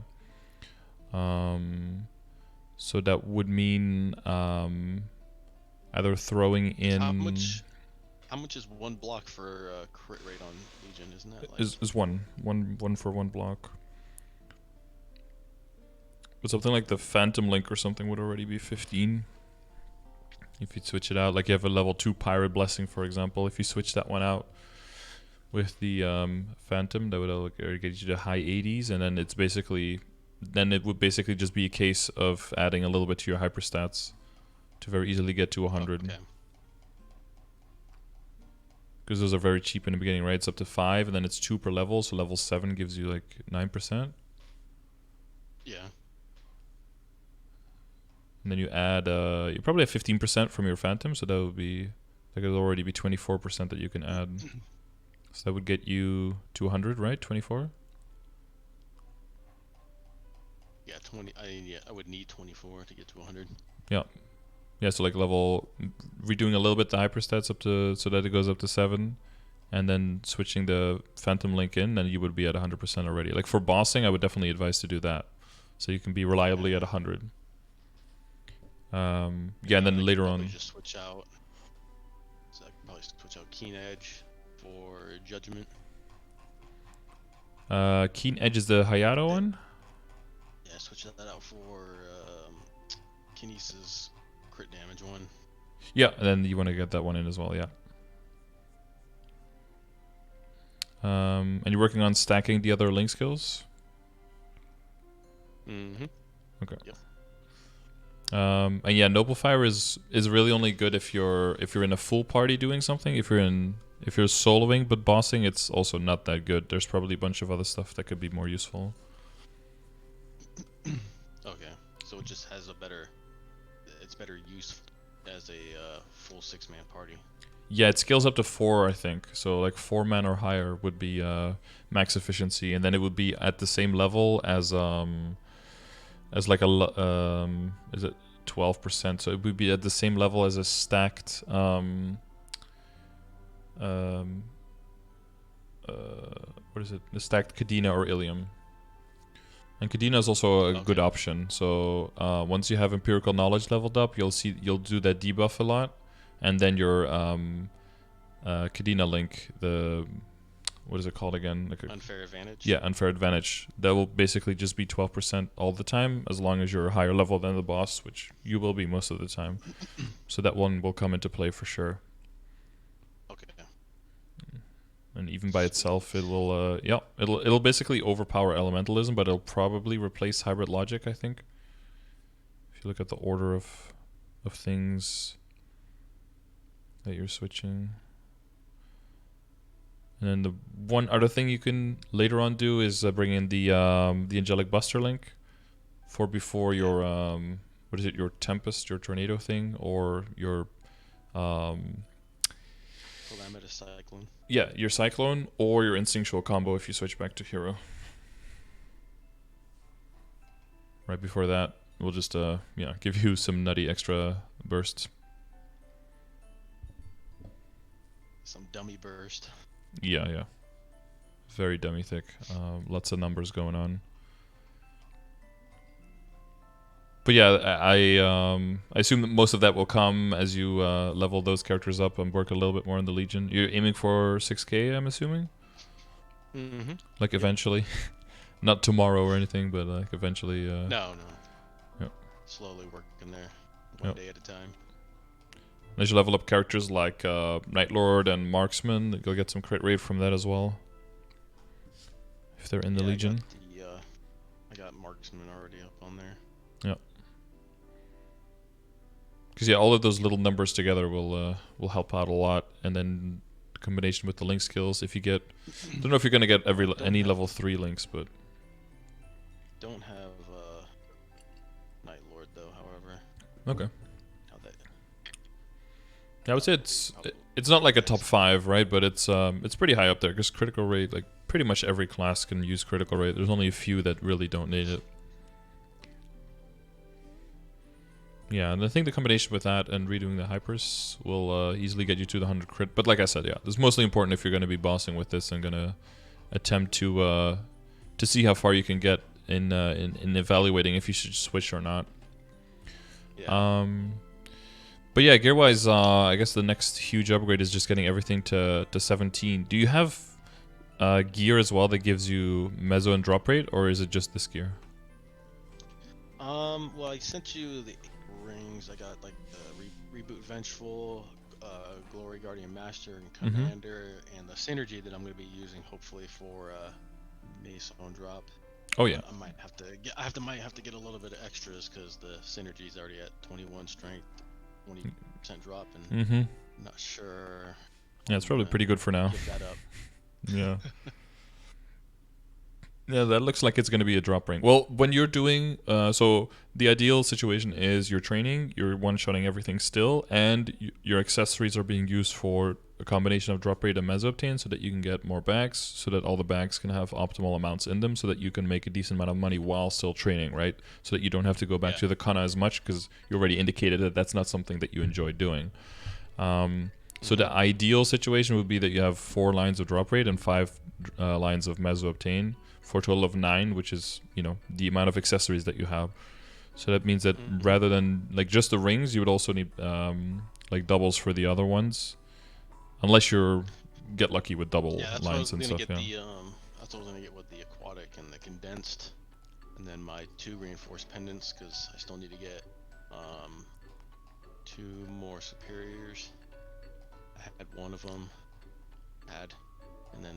So that would mean either throwing in. How much is one block for crit rate on Legion? Isn't that like? Is one for one block. But something like the Phantom Link or something would already be 15. If you switch it out, like you have a level 2 Pirate Blessing, for example. If you switch that one out with the Phantom, that would get you to high 80s, and then it would basically just be a case of adding a little bit to your hyperstats to very easily get to 100. Okay. Because those are very cheap in the beginning, right? It's up to 5, and then it's 2 per level, so level 7 gives you like 9%. Yeah. And then you add, you probably have 15% from your Phantom, so that could already be 24% that you can add. So that would get you to 100, right? 24? Yeah, 20. I would need 24 to get to 100. Yeah. Yeah, so like redoing a little bit the hyperstats up to, so that it goes up to 7, and then switching the Phantom Link in, then you would be at 100% already. Like for bossing, I would definitely advise to do that, so you can be reliably at 100. Yeah, and then later on. Just switch out. So I can probably switch out Keen Edge for Judgment. Keen Edge is the Hayato one? Yeah, switch that out for Kinesis crit damage one. Yeah, and then you want to get that one in as well, yeah. And you're working on stacking the other link skills? Mm-hmm. Okay. Yep. And yeah, Noble Fire is really only good if you're in a full party doing something. If you're soloing but bossing, it's also not that good. There's probably a bunch of other stuff that could be more useful. Okay, so it just has it's better use as a full 6-man party. Yeah, it scales up to 4, I think. So like 4 man or higher would be max efficiency, and then it would be at the same level as like is it 12%? So it would be at the same level as a stacked what is it? The stacked Kadena or Ilium. And Kadena is also a good option. So once you have Empirical Knowledge leveled up, you'll do that debuff a lot, and then your Kadena link, the what is it called again? Like Unfair Advantage. Yeah, Unfair Advantage. That will basically just be 12% all the time, as long as you're higher level than the boss, which you will be most of the time. So that one will come into play for sure. Okay. And even by itself, it will, it'll basically overpower Elementalism, but it'll probably replace Hybrid Logic, I think. If you look at the order of things that you're switching. And then the one other thing you can later on do is bring in the Angelic Buster link for before your what is it, your Tempest, your Tornado thing, or your Calamitous Cyclone. Yeah, your Cyclone or your Instinctual combo if you switch back to Hero. Right before that, we'll just give you some nutty extra bursts. Some dummy burst. Yeah. Very dummy thick. Lots of numbers going on. But yeah, I assume that most of that will come as you level those characters up and work a little bit more on the Legion. You're aiming for 6k, I'm assuming? Mm-hmm. Like eventually? Not tomorrow or anything, but like eventually... No. Yep. Slowly working there. One day at a time. As you level up characters like Night Lord and Marksman, you'll get some crit rate from that as well. If they're in the Legion. I got Marksman already up on there. Yeah. Because all of those little numbers together will help out a lot, and then the combination with the link skills. If you get, I don't know if you're gonna get any level 3 links, but don't have Night Lord though. However. Okay. Yeah, I would say it's not like a top 5, right? But it's pretty high up there because critical rate, like pretty much every class can use critical rate. There's only a few that really don't need it. Yeah, and I think the combination with that and redoing the hypers will easily get you to the 100 crit. But like I said, yeah, it's mostly important if you're going to be bossing with this and going to attempt to see how far you can get in evaluating if you should switch or not. Yeah. But yeah, gear-wise, I guess the next huge upgrade is just getting everything to 17. Do you have gear as well that gives you meso and drop rate, or is it just this gear? Well, I sent you the 8 rings. I got like the Reboot Vengeful, Glory Guardian Master, and Commander, and the synergy that I'm going to be using hopefully for Meso and drop. Oh yeah. I might have to get a little bit of extras because the synergy is already at 21 strength. 20% drop, and I'm not sure. Yeah, it's probably pretty good for now. Give that up. Yeah. Yeah, that looks like it's going to be a drop ring. Well, when you're doing, so the ideal situation is you're training, you're one-shotting everything still, and your accessories are being used for a combination of drop rate and meso obtain so that you can get more bags, so that all the bags can have optimal amounts in them, so that you can make a decent amount of money while still training, right? So that you don't have to go back to the Kana as much, because you already indicated that that's not something that you enjoy doing. So the ideal situation would be that you have 4 lines of drop rate and 5 lines of meso obtain, for a total of 9, which is, the amount of accessories that you have. So that means that rather than like just the rings, you would also need like doubles for the other ones, unless you get lucky with double lines and stuff. That's what I was gonna get with the aquatic and the condensed, and then my 2 reinforced pendants, because I still need to get 2 more superiors. I had one of them, and then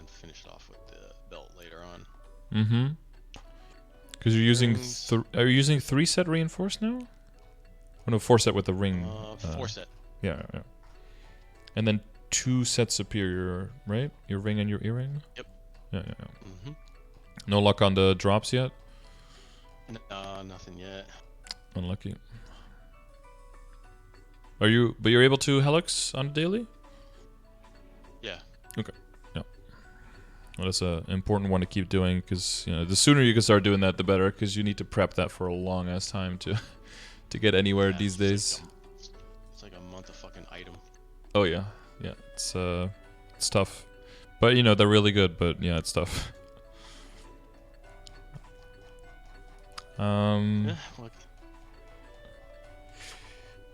finish it off with the belt later on. Because you're using are you using 3 set reinforced now? Oh no, 4 set with the ring. 4 set. Yeah. And then 2 set superior, right? Your ring and your earring. Yep. Yeah. No luck on the drops yet. Nothing yet. Unlucky. But you're able to Helix on a daily? Yeah. Okay. Yeah. Well, that's an important one to keep doing, because the sooner you can start doing that, the better, because you need to prep that for a long ass time to get anywhere these days. It's like a month of fucking item. Oh yeah. It's tough. But you know, they're really good. But yeah, it's tough. Yeah, well,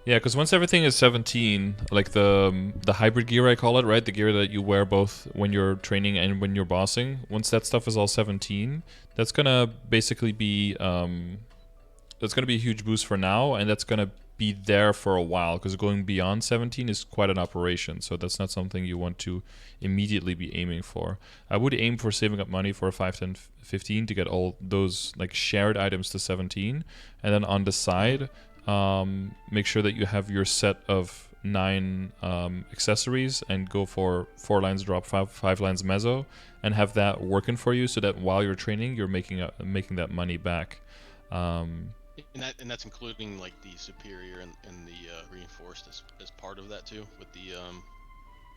Yeah, because once everything is 17, like the hybrid gear I call it, right? The gear that you wear both when you're training and when you're bossing. Once that stuff is all 17, that's gonna basically be that's gonna be a huge boost for now, and that's gonna be there for a while. Because going beyond 17 is quite an operation, so that's not something you want to immediately be aiming for. I would aim for saving up money for 5, 10, 15 to get all those like shared items to 17, and then on the side. Make sure that you have your set of 9 accessories and go for 4 lines drop, 5 lines mezzo, and have that working for you so that while you're training, you're making that money back. and that's including like the superior and the reinforced as part of that too, with the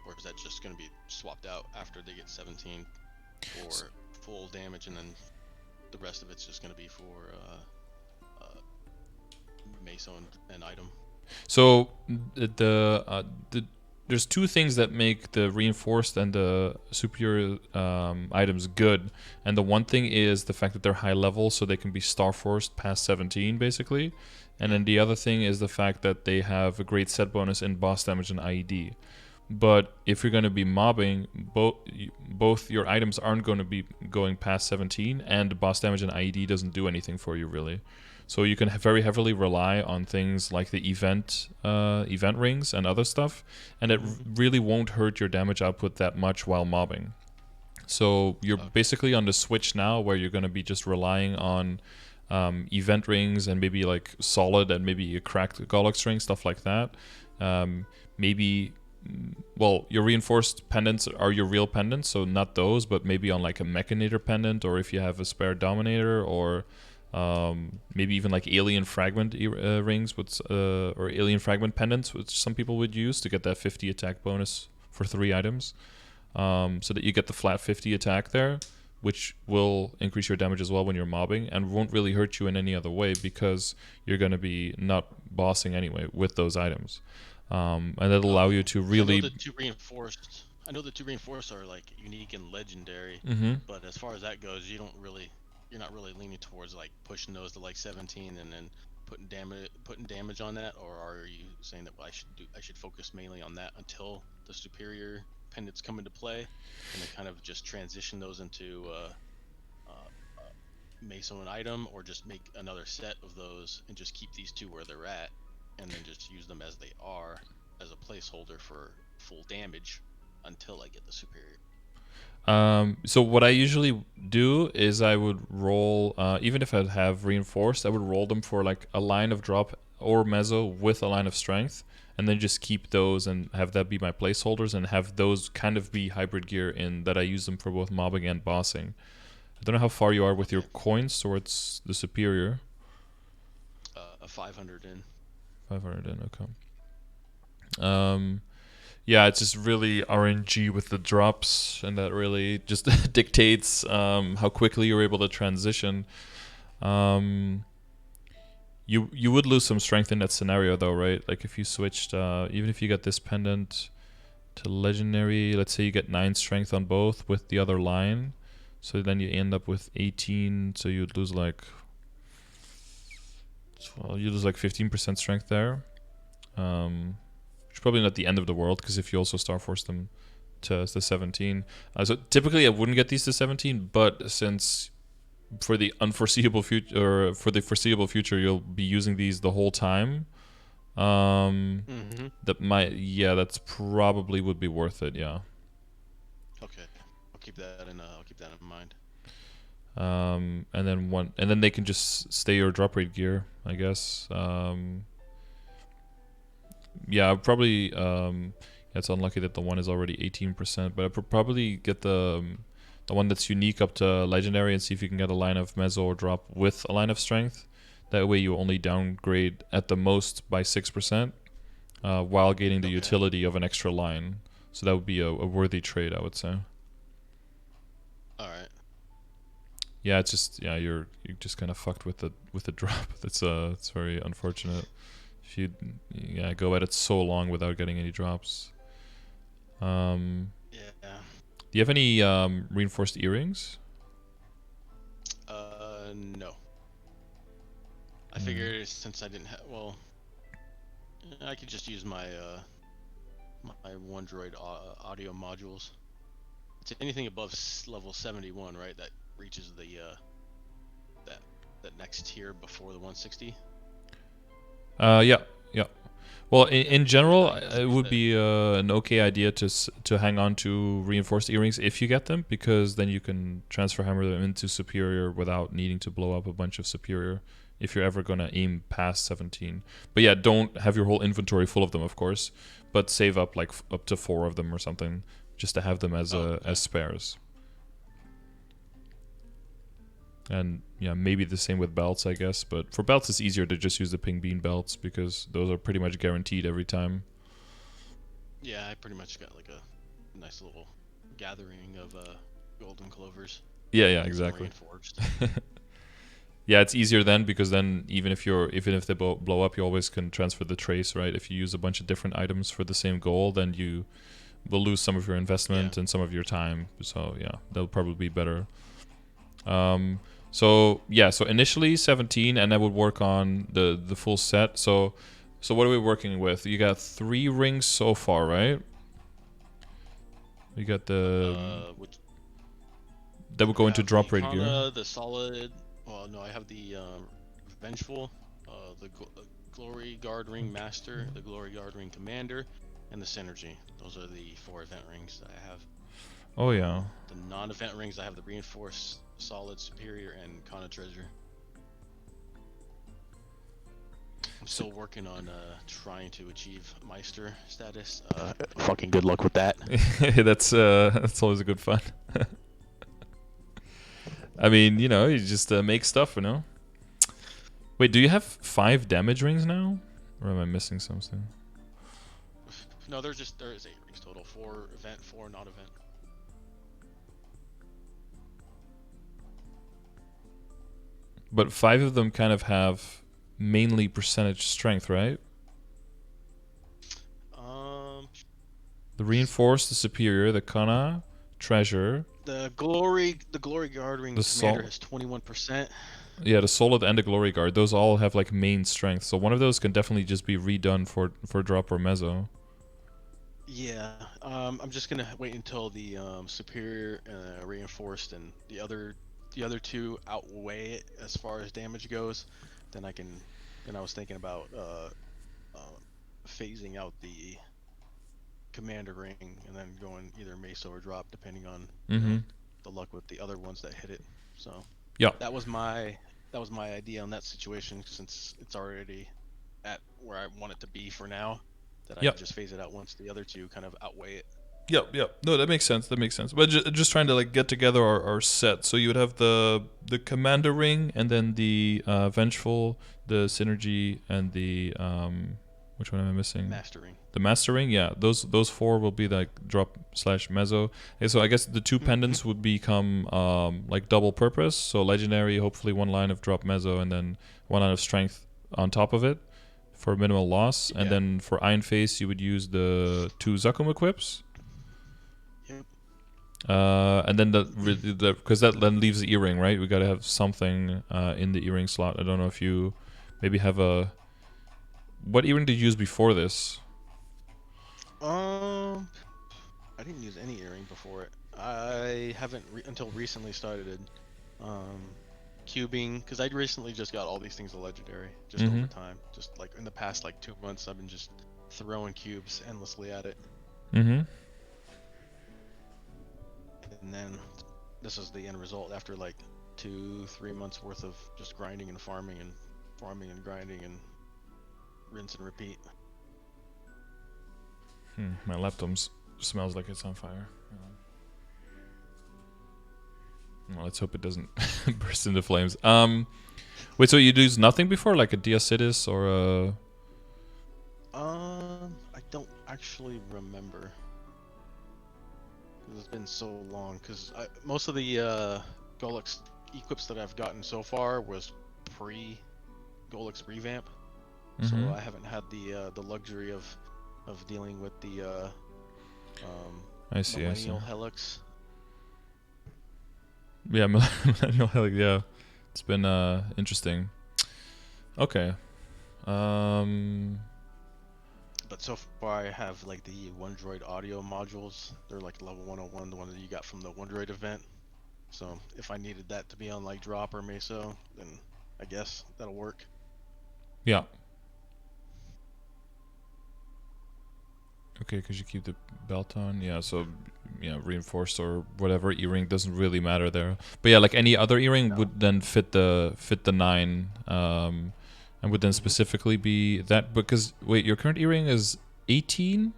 or is that just going to be swapped out after they get 17 for full damage, and then the rest of it's just going to be for meso and item? So there's 2 things that make the reinforced and the superior items good, and the one thing is the fact that they're high level, so they can be Starforced past 17 basically, and then the other thing is the fact that they have a great set bonus in boss damage and IED. But if you're going to be mobbing, both your items aren't going to be going past 17, and boss damage and IED doesn't do anything for you really. So you can very heavily rely on things like the event rings and other stuff, and it really won't hurt your damage output that much while mobbing. So you're basically on the switch now where you're going to be just relying on event rings and maybe like solid and maybe a cracked Golux ring, stuff like that. Maybe, well, your reinforced pendants are your real pendants, so not those, but maybe on like a Mechanator pendant, or if you have a spare Dominator, or maybe even like alien fragment rings, or alien fragment pendants, which some people would use to get that 50 attack bonus for 3 items, so that you get the flat 50 attack there, which will increase your damage as well when you're mobbing, and won't really hurt you in any other way because you're going to be not bossing anyway with those items, and that'll allow you to really. I know the 2 reinforced are like unique and legendary, but as far as that goes, you're not really leaning towards like pushing those to like 17 and then putting damage on that, or are you saying that I should focus mainly on that until the superior pendants come into play, and then kind of just transition those into meso and item, or just make another set of those and just keep these 2 where they're at, and then just use them as they are as a placeholder for full damage until I get the superior? So what I usually do is I would roll, even if I have reinforced, I would roll them for like a line of drop or mezzo with a line of strength, and then just keep those and have that be my placeholders, and have those kind of be hybrid gear in that I use them for both mobbing and bossing. I don't know how far you are with your coins towards the superior. A 500 in. 500 in, okay. Yeah, it's just really RNG with the drops, and that really just dictates how quickly you're able to transition. You would lose some strength in that scenario, though, right? Like if you switched, even if you got this pendant to legendary, let's say you get 9 strength on both with the other line, so then you end up with 18, so you'd lose like, well, you lose like 15% strength there. It's probably not the end of the world, because if you also Starforce them to 17. So typically I wouldn't get these to 17, but since for the foreseeable future you'll be using these the whole time, that's probably would be worth it, yeah. Okay, I'll keep that in mind. And then they can just stay your drop rate gear, I guess. Yeah, probably. It's unlucky that the one is already 18%, but I probably get the one that's unique up to legendary, and see if you can get a line of mezzo or drop with a line of strength. That way, you only downgrade at the most by 6%, while gaining the utility of an extra line. So that would be a worthy trade, I would say. All right. Yeah, it's just you're just kind of fucked with the drop. It's very unfortunate. If you go at it so long without getting any drops. Yeah. Do you have any reinforced earrings? No. I figured since I didn't have, well, I could just use my my OneDroid audio modules. It's anything above level 71, right? That reaches the that next tier before the 160. Yeah, yeah. Well, in general, I it would be an okay idea to hang on to reinforced earrings if you get them, because then you can transfer hammer them into superior without needing to blow up a bunch of superior if you're ever gonna aim past 17. But yeah, don't have your whole inventory full of them, of course, but save up like up to 4 of them or something, just to have them as as spares. And yeah, maybe the same with belts, I guess. But for belts, it's easier to just use the ping bean belts because those are pretty much guaranteed every time. Yeah, I pretty much got like a nice little gathering of golden clovers. Yeah, exactly. Yeah, it's easier then because then even if they blow up, you always can transfer the trace, right? If you use a bunch of different items for the same goal, then you will lose some of your investment and some of your time. So yeah, that'll probably be better. So yeah, so initially 17, and I would work on the full set. So what are we working with? You got 3 rings so far, right? You got the that would go into drop rate gear. The solid. Well, no, I have the vengeful, the glory guard ring master, the glory guard ring commander, and the synergy. Those are the 4 event rings that I have. Oh yeah. The non-event rings, I have the reinforced, solid, superior, and Kana treasure. I'm still working on trying to achieve Meister status. Fucking good luck with that. That's always a good fun. I mean, you know, you just make stuff, you know. Wait, do you have 5 damage rings now, or am I missing something? No, there is 8 rings total. 4 event, 4 non-event. But 5 of them kind of have mainly percentage strength, right? The reinforced, the superior, the Kana, treasure. The glory guard ring commander has 21%. Yeah, the solid and the glory guard, those all have like main strength. So one of those can definitely just be redone for drop or mezzo. Yeah, I'm just gonna wait until the superior reinforced and the other 2 outweigh it as far as damage goes. Then I was thinking about phasing out the commander ring and then going either meso or drop depending on you know, the luck with the other ones that hit it. So yeah, that was my idea on that situation, since it's already at where I want it to be for now. That I can just phase it out once the other 2 kind of outweigh it. Yep. No, that makes sense. But just trying to like get together our set. So you would have the commander ring, and then the vengeful, the synergy, and the which one am I missing? Master ring. The master ring. Yeah, those 4 will be like drop / mezzo. And so I guess the 2 pendants would become like double purpose. So legendary, hopefully 1 line of drop mezzo, and then 1 line of strength on top of it for minimal loss. And then for Iron Face, you would use the 2 Zakum equips. And then because that then leaves the earring, right? We gotta have something in the earring slot. I don't know if you maybe have a. What earring did you use before this? I didn't use any earring before it. I haven't until recently started cubing, because I recently just got all these things a legendary just over time. Just like in the past like 2 months, I've been just throwing cubes endlessly at it. And then this is the end result after like 2-3 months worth of just grinding and farming and grinding and rinse and repeat. My laptop smells like it's on fire. Well, let's hope it doesn't burst into flames. Wait, so you used nothing before, like a Diacitis or a? I don't actually remember. It's been so long, because most of the Golux equips that I've gotten so far was pre-Golux revamp, so I haven't had the luxury of dealing with the I see. Millennial Helix. Yeah, millennial Helic, yeah. It's been interesting. Okay. But so far, I have like the One Droid audio modules. They're like level 101, the one that you got from the One Droid event. So if I needed that to be on like drop or meso, then I guess that'll work. Yeah. Okay, because you keep the belt on. Yeah, so reinforced or whatever earring doesn't really matter there. But yeah, like any other earring would then fit the 9, and would then specifically be that. Because wait, your current earring is 18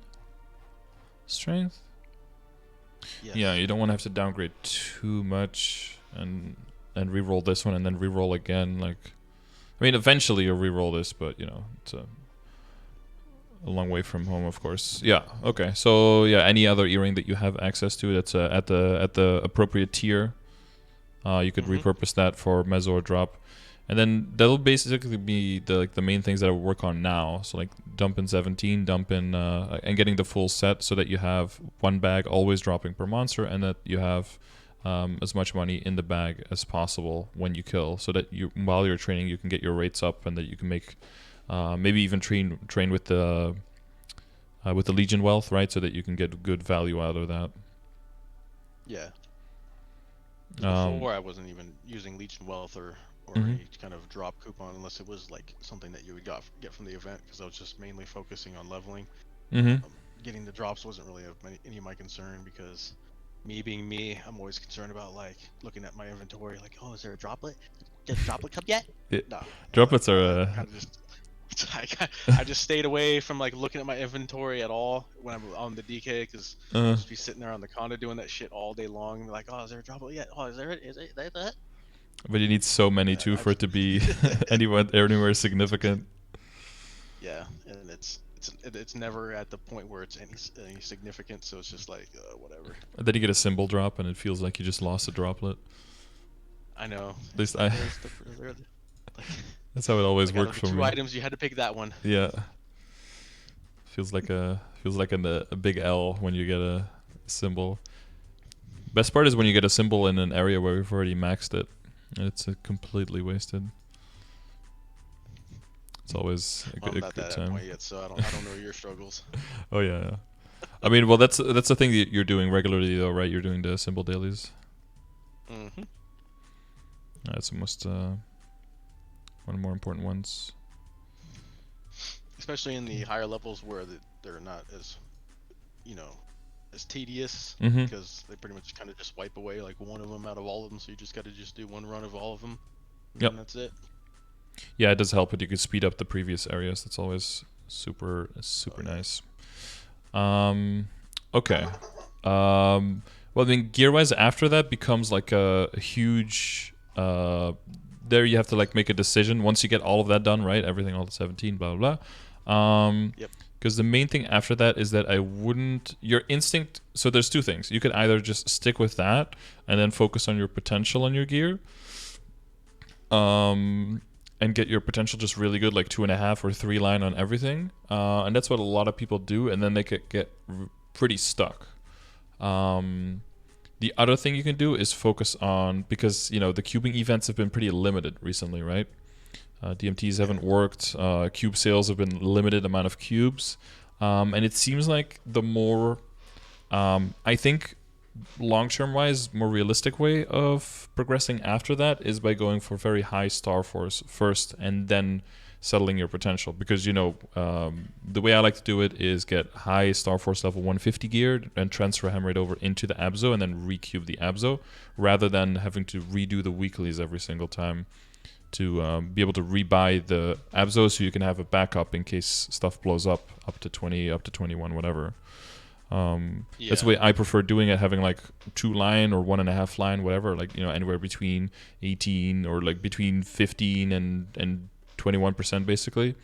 strength. Yes. Yeah, you don't want to have to downgrade too much and re-roll this one and then re-roll again. Like, I mean, eventually you'll re-roll this, but it's a long way from home, of course. Yeah. Okay. So yeah, any other earring that you have access to that's at the appropriate tier, you could repurpose that for meso or drop, and then that'll basically be the main things that I work on now. So like dump in 17, dump in and getting the full set so that you have one bag always dropping per monster, and that you have as much money in the bag as possible when you kill, so that you while you're training you can get your rates up and that you can make. Maybe even train with the Legion wealth, right? So that you can get good value out of that. Yeah. Before I wasn't even using Legion wealth or any kind of drop coupon unless it was like something that you would get from the event, because I was just mainly focusing on leveling. Getting the drops wasn't really any of my concern, because me being me, I'm always concerned about like looking at my inventory, like, oh, is there a droplet? Did a droplet come yet? No. Droplets are kind of just. I just stayed away from like looking at my inventory at all when I'm on the DK, because I'll just be sitting there on the condo doing that shit all day long. Like, oh, is there a droplet yet? Oh, is there? Is it that? But you need so many too for it to be anywhere significant. Yeah, and it's never at the point where it's any significant, so it's just like whatever. And then you get a symbol drop, and it feels like you just lost a droplet. I know. At least that's how it always worked for me. 2 items, you had to pick that one. Yeah. Feels like a big L when you get a symbol. Best part is when you get a symbol in an area where we've already maxed it. It's completely wasted. It's always a good time. That point yet, so I don't know your struggles. Oh yeah. I mean, well, that's the thing that you're doing regularly, though, right? You're doing the symbol dailies. That's the most one of the more important ones. Especially in the higher levels where they're not as, as tedious, Mm-hmm. because they pretty much kind of just wipe away like one of them out of all of them, so you just got to just do one run of all of them. Yep. And that's it. Yeah, it does help, but you could speed up the previous areas. That's always super nice. Okay. Well, I mean, gear-wise, after that becomes like a huge. There you have to like make a decision once you get all of that done, right? Everything, all the 17, blah blah blah. Yep. Because the main thing after that is that I wouldn't. Your instinct. So there's two things. You could either just stick with that and then focus on your potential on your gear. And get your potential just really good, like 2.5 or 3 line on everything. And that's what a lot of people do, and then they could get pretty stuck. The other thing you can do is focus on, because the cubing events have been pretty limited recently, right? DMTs haven't worked. Cube sales have been limited amount of cubes, and it seems like the more, I think, long-term wise, more realistic way of progressing after that is by going for very high star force first and then settling your potential, because the way I like to do it is get high star force level 150 geared and transfer him right over into the abso and then recube the abso, rather than having to redo the weeklies every single time to be able to rebuy the abso, so you can have a backup in case stuff blows up to 20, up to 21, whatever. That's the way I prefer doing it, having like 2 line or 1.5 line, whatever, like anywhere between 18 or like between 15 and 21% basically,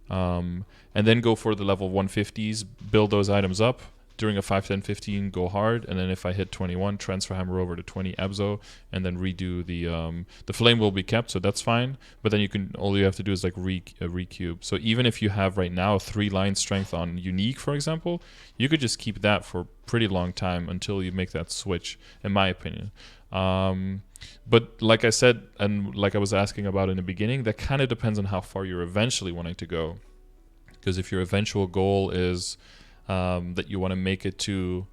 and then go for the level 150s, build those items up during a 5, 10, 15, go hard, and then if I hit 21, transfer hammer over to 20 abso, and then redo the flame will be kept, so that's fine. But then all you have to do is like recube. So even if you have right now 3 line strength on unique, for example, you could just keep that for a pretty long time until you make that switch, in my opinion. But like I said, and like I was asking about in the beginning, that kind of depends on how far you're eventually wanting to go. Because if your eventual goal is that you want to make it to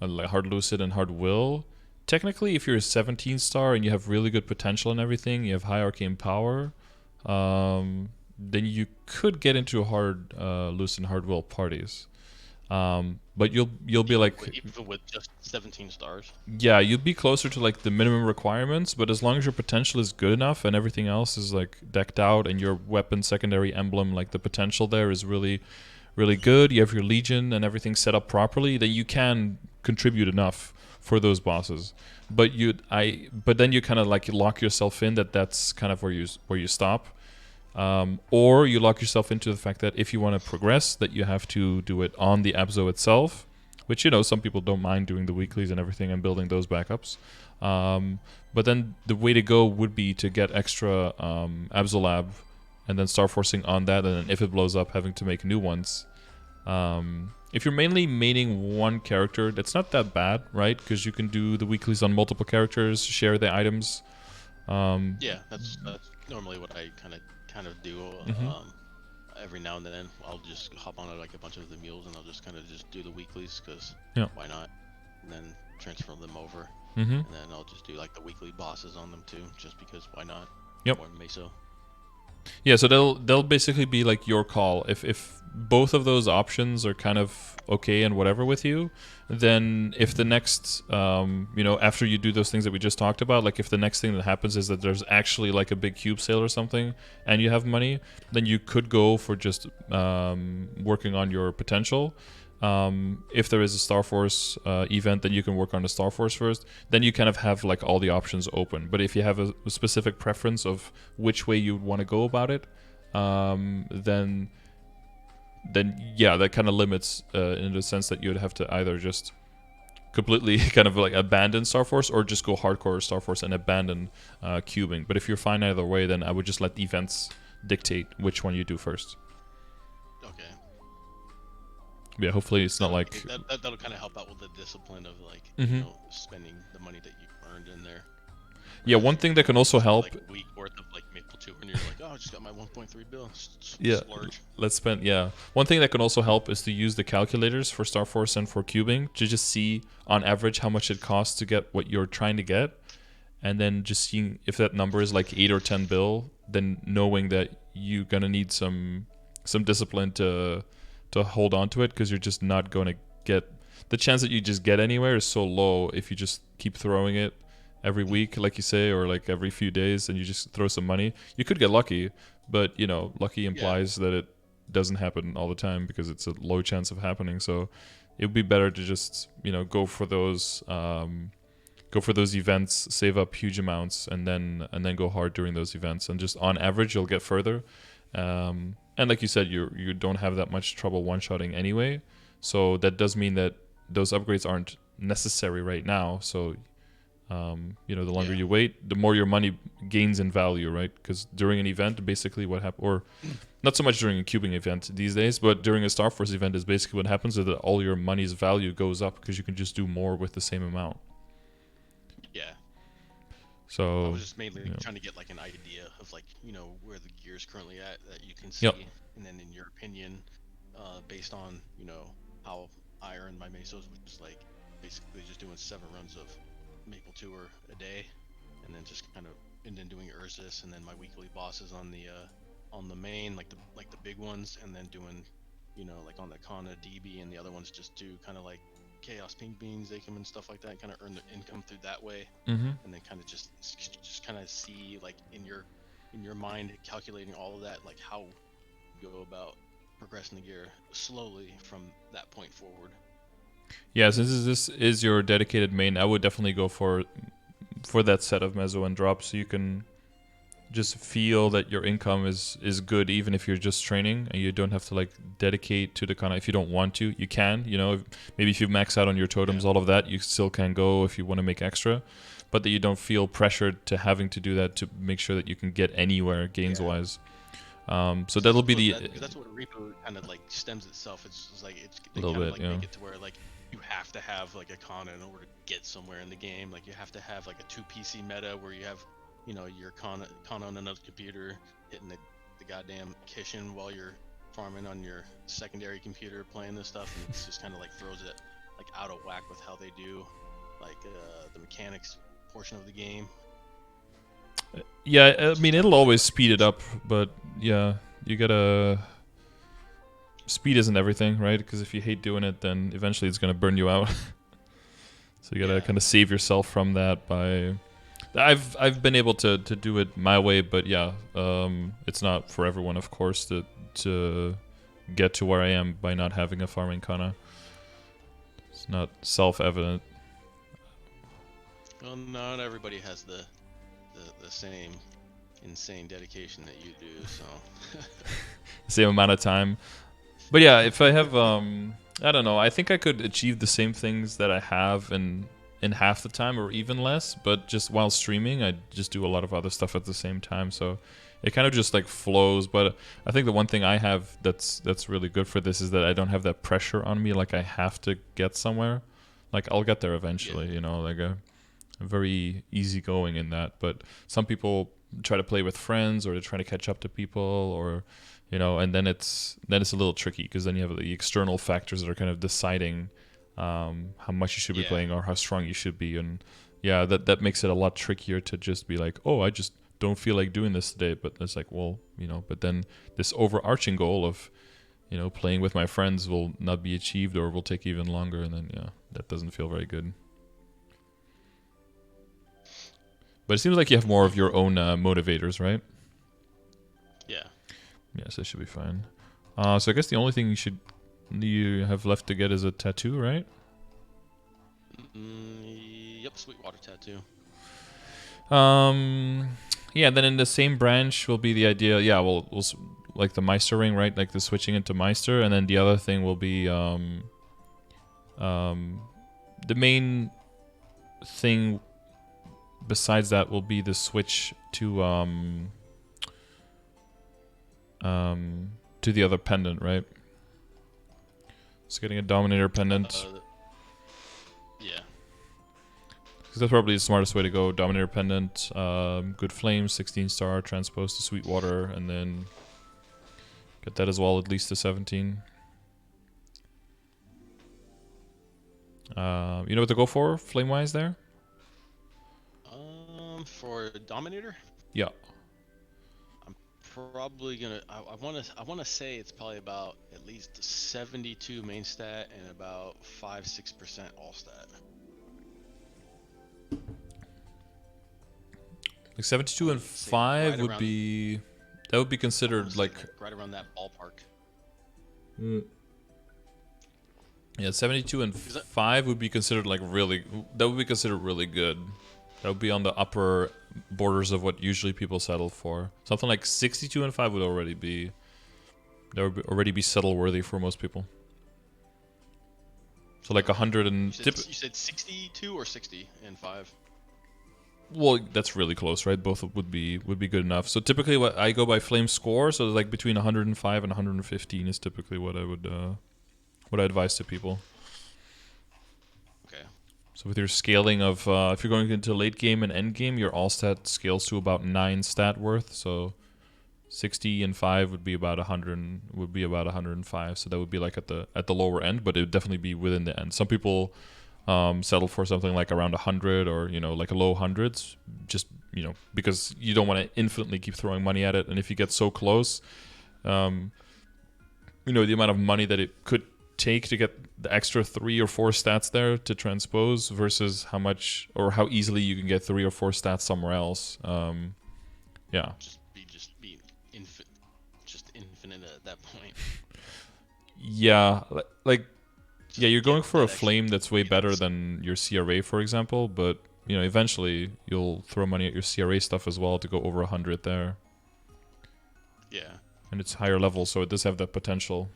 like hard lucid and hard will, technically, if you're a 17 star and you have really good potential and everything, you have high arcane power, then you could get into hard lucid and hard will parties. But you'll be like, even with just 17 stars. yeah, you'll be closer to like the minimum requirements, but as long as your potential is good enough and everything else is like decked out and your weapon secondary emblem, like the potential there is really really good, you have your legion and everything set up properly, then you can contribute enough for those bosses. But then you kind of like lock yourself in that's kind of where you stop. Or you lock yourself into the fact that if you want to progress, that you have to do it on the Abzo itself, which, you know, some people don't mind doing the weeklies and everything and building those backups. But then the way to go would be to get extra Abzo Lab and then start forcing on that, and then if it blows up, having to make new ones. If you're mainly maining one character, that's not that bad, right? Because you can do the weeklies on multiple characters, share the items. Yeah, that's normally what I kind of do. Every now and then, I'll just hop on like a bunch of the mules, and I'll just kind of just do the weeklies, because why not? And then transfer them over, and then I'll just do like the weekly bosses on them too, just because why not? Yep. Or Meso. Yeah, so they'll basically be like your call. If both of those options are kind of okay and whatever with you, then if the next, after you do those things that we just talked about, like if the next thing that happens is that there's actually like a big cube sale or something, and you have money, then you could go for just working on your potential. If there is a Star Force event, then you can work on the Star Force first. Then you kind of have like all the options open. But if you have a specific preference of which way you want to go about it, then yeah, that kind of limits in the sense that you'd have to either just completely kind of like abandon Star Force or just go hardcore Star Force and abandon cubing. But if you're fine either way, then I would just let the events dictate which one you do first. Okay. Yeah, hopefully it's not like that'll kind of help out with the discipline of like spending the money that you earned in there. Yeah, one thing that can also help. Like a week worth of like Maple 2, and you're like, oh, I just got my 1.3 bill. Yeah, splurge. let's spend. Yeah, one thing that can also help is to use the calculators for Star Force and for cubing to just see on average how much it costs to get what you're trying to get, and then just seeing if that number is like 8 or 10 bill, then knowing that you're gonna need some discipline to hold on to it, because you're just not going to get the chance that you just get anywhere is so low if you just keep throwing it every week, like you say, or like every few days, and you just throw some money. You could get lucky, but lucky implies that it doesn't happen all the time because it's a low chance of happening. So it would be better to just go for those events, save up huge amounts, and then go hard during those events, and just on average you'll get further. And like you said, you don't have that much trouble one-shotting anyway, so that does mean that those upgrades aren't necessary right now. So the longer you wait, the more your money gains in value, right? Because during an event, basically what happens, or not so much during a cubing event these days, but during a Star Force event is basically what happens is that all your money's value goes up because you can just do more with the same amount. Yeah. So I was just mainly trying to get like an idea of like where the gear is currently at that you can see, and then in your opinion, based on how I earn my mesos, which is like basically just doing 7 runs of Maple Tour a day, and then just and then doing Ursus, and then my weekly bosses on the main, like the big ones, and then doing like on the Kana DB, and the other ones just do kind of like Chaos Pink Beans, Akim and stuff like that, kind of earn the income through that way, and then kind of just kind of see like in your mind calculating all of that, like how you go about progressing the gear slowly from that point forward. Yeah, since this is your dedicated main, I would definitely go for that set of meso and drop, so you can just feel that your income is good, even if you're just training and you don't have to like dedicate to the Kana. If you don't want to, you can. Maybe if you max out on your totems, all of that, you still can go if you want to make extra, but that you don't feel pressured to having to do that to make sure that you can get anywhere gains wise. So that'll be that's what Reboot kind of like stems itself. It's like they kind of like make it to where like you have to have like a Kana in order to get somewhere in the game. Like you have to have like a 2 PC meta where you have, your Kana on another computer hitting the goddamn kitchen while you're farming on your secondary computer playing this stuff, and it's just kind of like throws it like out of whack with how they do like the mechanics portion of the game. Yeah, I mean, it'll always speed it up, but yeah, you gotta... Speed isn't everything, right? Because if you hate doing it, then eventually it's gonna burn you out. So you gotta kind of save yourself from that by... I've been able to do it my way, but yeah, it's not for everyone, of course, to get to where I am by not having a farming Kana. It's not self-evident. Well, not everybody has the same insane dedication that you do, so Same amount of time. But yeah, if I have, I don't know, I think I could achieve the same things that I have in half the time or even less, but just while streaming, I just do a lot of other stuff at the same time, so it kind of just like flows. But I think the one thing I have that's really good for this is that I don't have that pressure on me, like I have to get somewhere. Like I'll get there eventually, like I'm very easygoing in that. But some people try to play with friends, or they try to catch up to people, or and then it's a little tricky, because then you have the external factors that are kind of deciding how much you should be playing or how strong you should be, and yeah, that makes it a lot trickier to just be like, oh, I just don't feel like doing this today. But it's like, well, but then this overarching goal of playing with my friends will not be achieved, or will take even longer, and then that doesn't feel very good. But it seems like you have more of your own motivators, right? Yeah. Yes, that should be fine. So I guess the only thing you have left to get is a tattoo, right? Yep, Sweetwater tattoo. Yeah. Then in the same branch will be the idea. Yeah, we'll like the Meister ring, right? Like the switching into Meister, and then the other thing will be the main thing. Besides that, will be the switch to the other pendant, right? So getting a Dominator pendant. Yeah. Because that's probably the smartest way to go. Dominator pendant, good flames, 16 star, transpose to Sweetwater, and then get that as well, at least to 17. You know what to go for, flame-wise there? For Dominator? Yeah. I'm probably gonna. I wanna say it's probably about at least 72 main stat and about 5-6% all stat. Like 72 and 5 would be... That would be considered like... Right around that ballpark. Yeah, 72 and 5 would be considered like really... That would be considered really good. That would be on the upper borders of what usually people settle for. Something like 62 and 5 would already be... That would already be settle worthy for most people. So like 100 and... You said 62 or 60 and 5? Well, that's really close, right? Both would be good enough. So typically, what I go by flame score. So like between 105 and 115 is typically what I would what I advise to people. Okay. So with your scaling of if you're going into late game and end game, your all stat scales to about 9 stat worth. So 60 and 5 would be about 100. Would be about 105. So that would be like at the lower end, but it would definitely be within the end. Some people settle for something like around 100, or like a low hundreds, just because you don't want to infinitely keep throwing money at it. And if you get so close, the amount of money that it could take to get the extra 3 or 4 stats there to transpose versus how much or how easily you can get 3 or 4 stats somewhere else. Yeah. Just infinite at that point. Yeah, like. Yeah, you're going for a flame that's way better than your CRA, for example, but eventually you'll throw money at your CRA stuff as well to go over 100 there. Yeah. And it's higher level, so it does have that potential.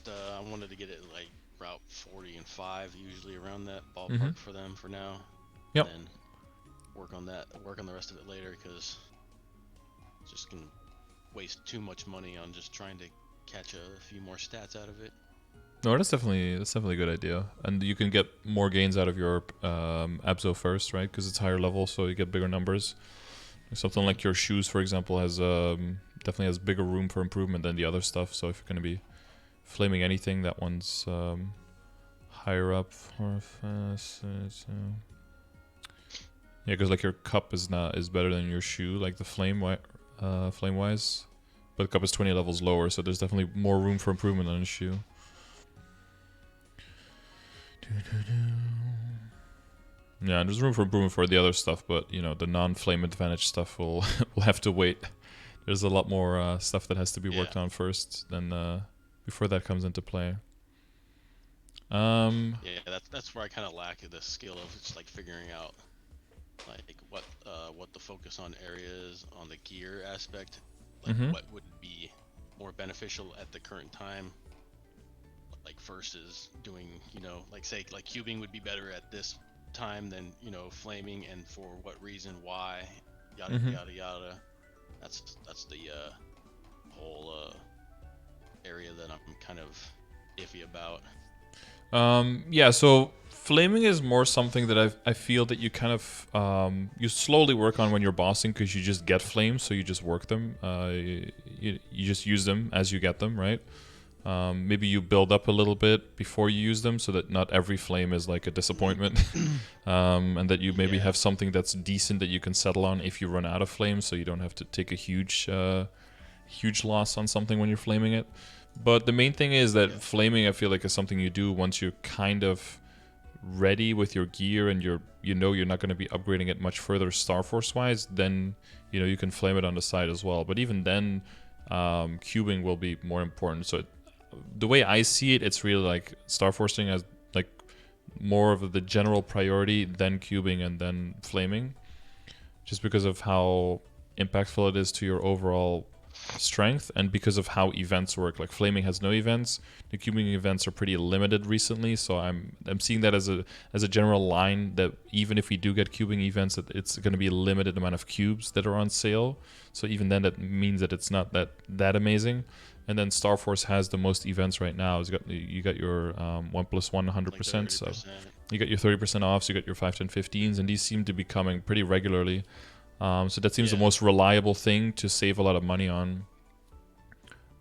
I wanted to get it like route 40 and 5, usually around that ballpark for them for now. Yep. And work on the rest of it later, because it's just gonna waste too much money on just trying to catch a few more stats out of it. No, that's definitely a good idea, and you can get more gains out of your Abzo first, right? Because it's higher level, so you get bigger numbers. Something like your shoes, for example, has definitely has bigger room for improvement than the other stuff. So if you're going to be flaming anything, that one's higher up for fast. Yeah, because like your cup is better than your shoe, like the flame wise, but the cup is 20 levels lower, so there's definitely more room for improvement on a shoe. Yeah, and there's room for improvement for the other stuff, but you know the non-flame advantage stuff will will have to wait. There's a lot more stuff that has to be worked on first than before that comes into play. Yeah, that's where I kind of lack the skill of just like figuring out like what the focus on area is on the gear aspect, like what would be more beneficial at the current time, like versus doing, you know, like say like cubing would be better at this time than, you know, flaming, and for what reason, why, yada yada yada. That's the whole area that I'm kind of iffy about. Yeah, so flaming is more something that I feel that you kind of you slowly work on when you're bossing, because you just get flames, so you just work them. You just use them as you get them, right? Maybe you build up a little bit before you use them, so that not every flame is like a disappointment, and that you maybe have something that's decent that you can settle on if you run out of flames, so you don't have to take a huge loss on something when you're flaming it. But the main thing is that flaming, I feel like, is something you do once you're kind of ready with your gear and you're not going to be upgrading it much further Starforce wise. Then you can flame it on the side as well. But even then, cubing will be more important. So the way I see it, it's really like Starforcing as like more of the general priority, then cubing, and then flaming, just because of how impactful it is to your overall strength, and because of how events work. Like flaming has no events, the cubing events are pretty limited recently, so I'm seeing that as a general line, that even if we do get cubing events, it's going to be a limited amount of cubes that are on sale. So even then, that means that it's not that amazing. And then Starforce has the most events right now. You got your 1+1 100%, like so you got your 30% off, so you got your 5, 10, 15s, and these seem to be coming pretty regularly. So that seems the most reliable thing to save a lot of money on.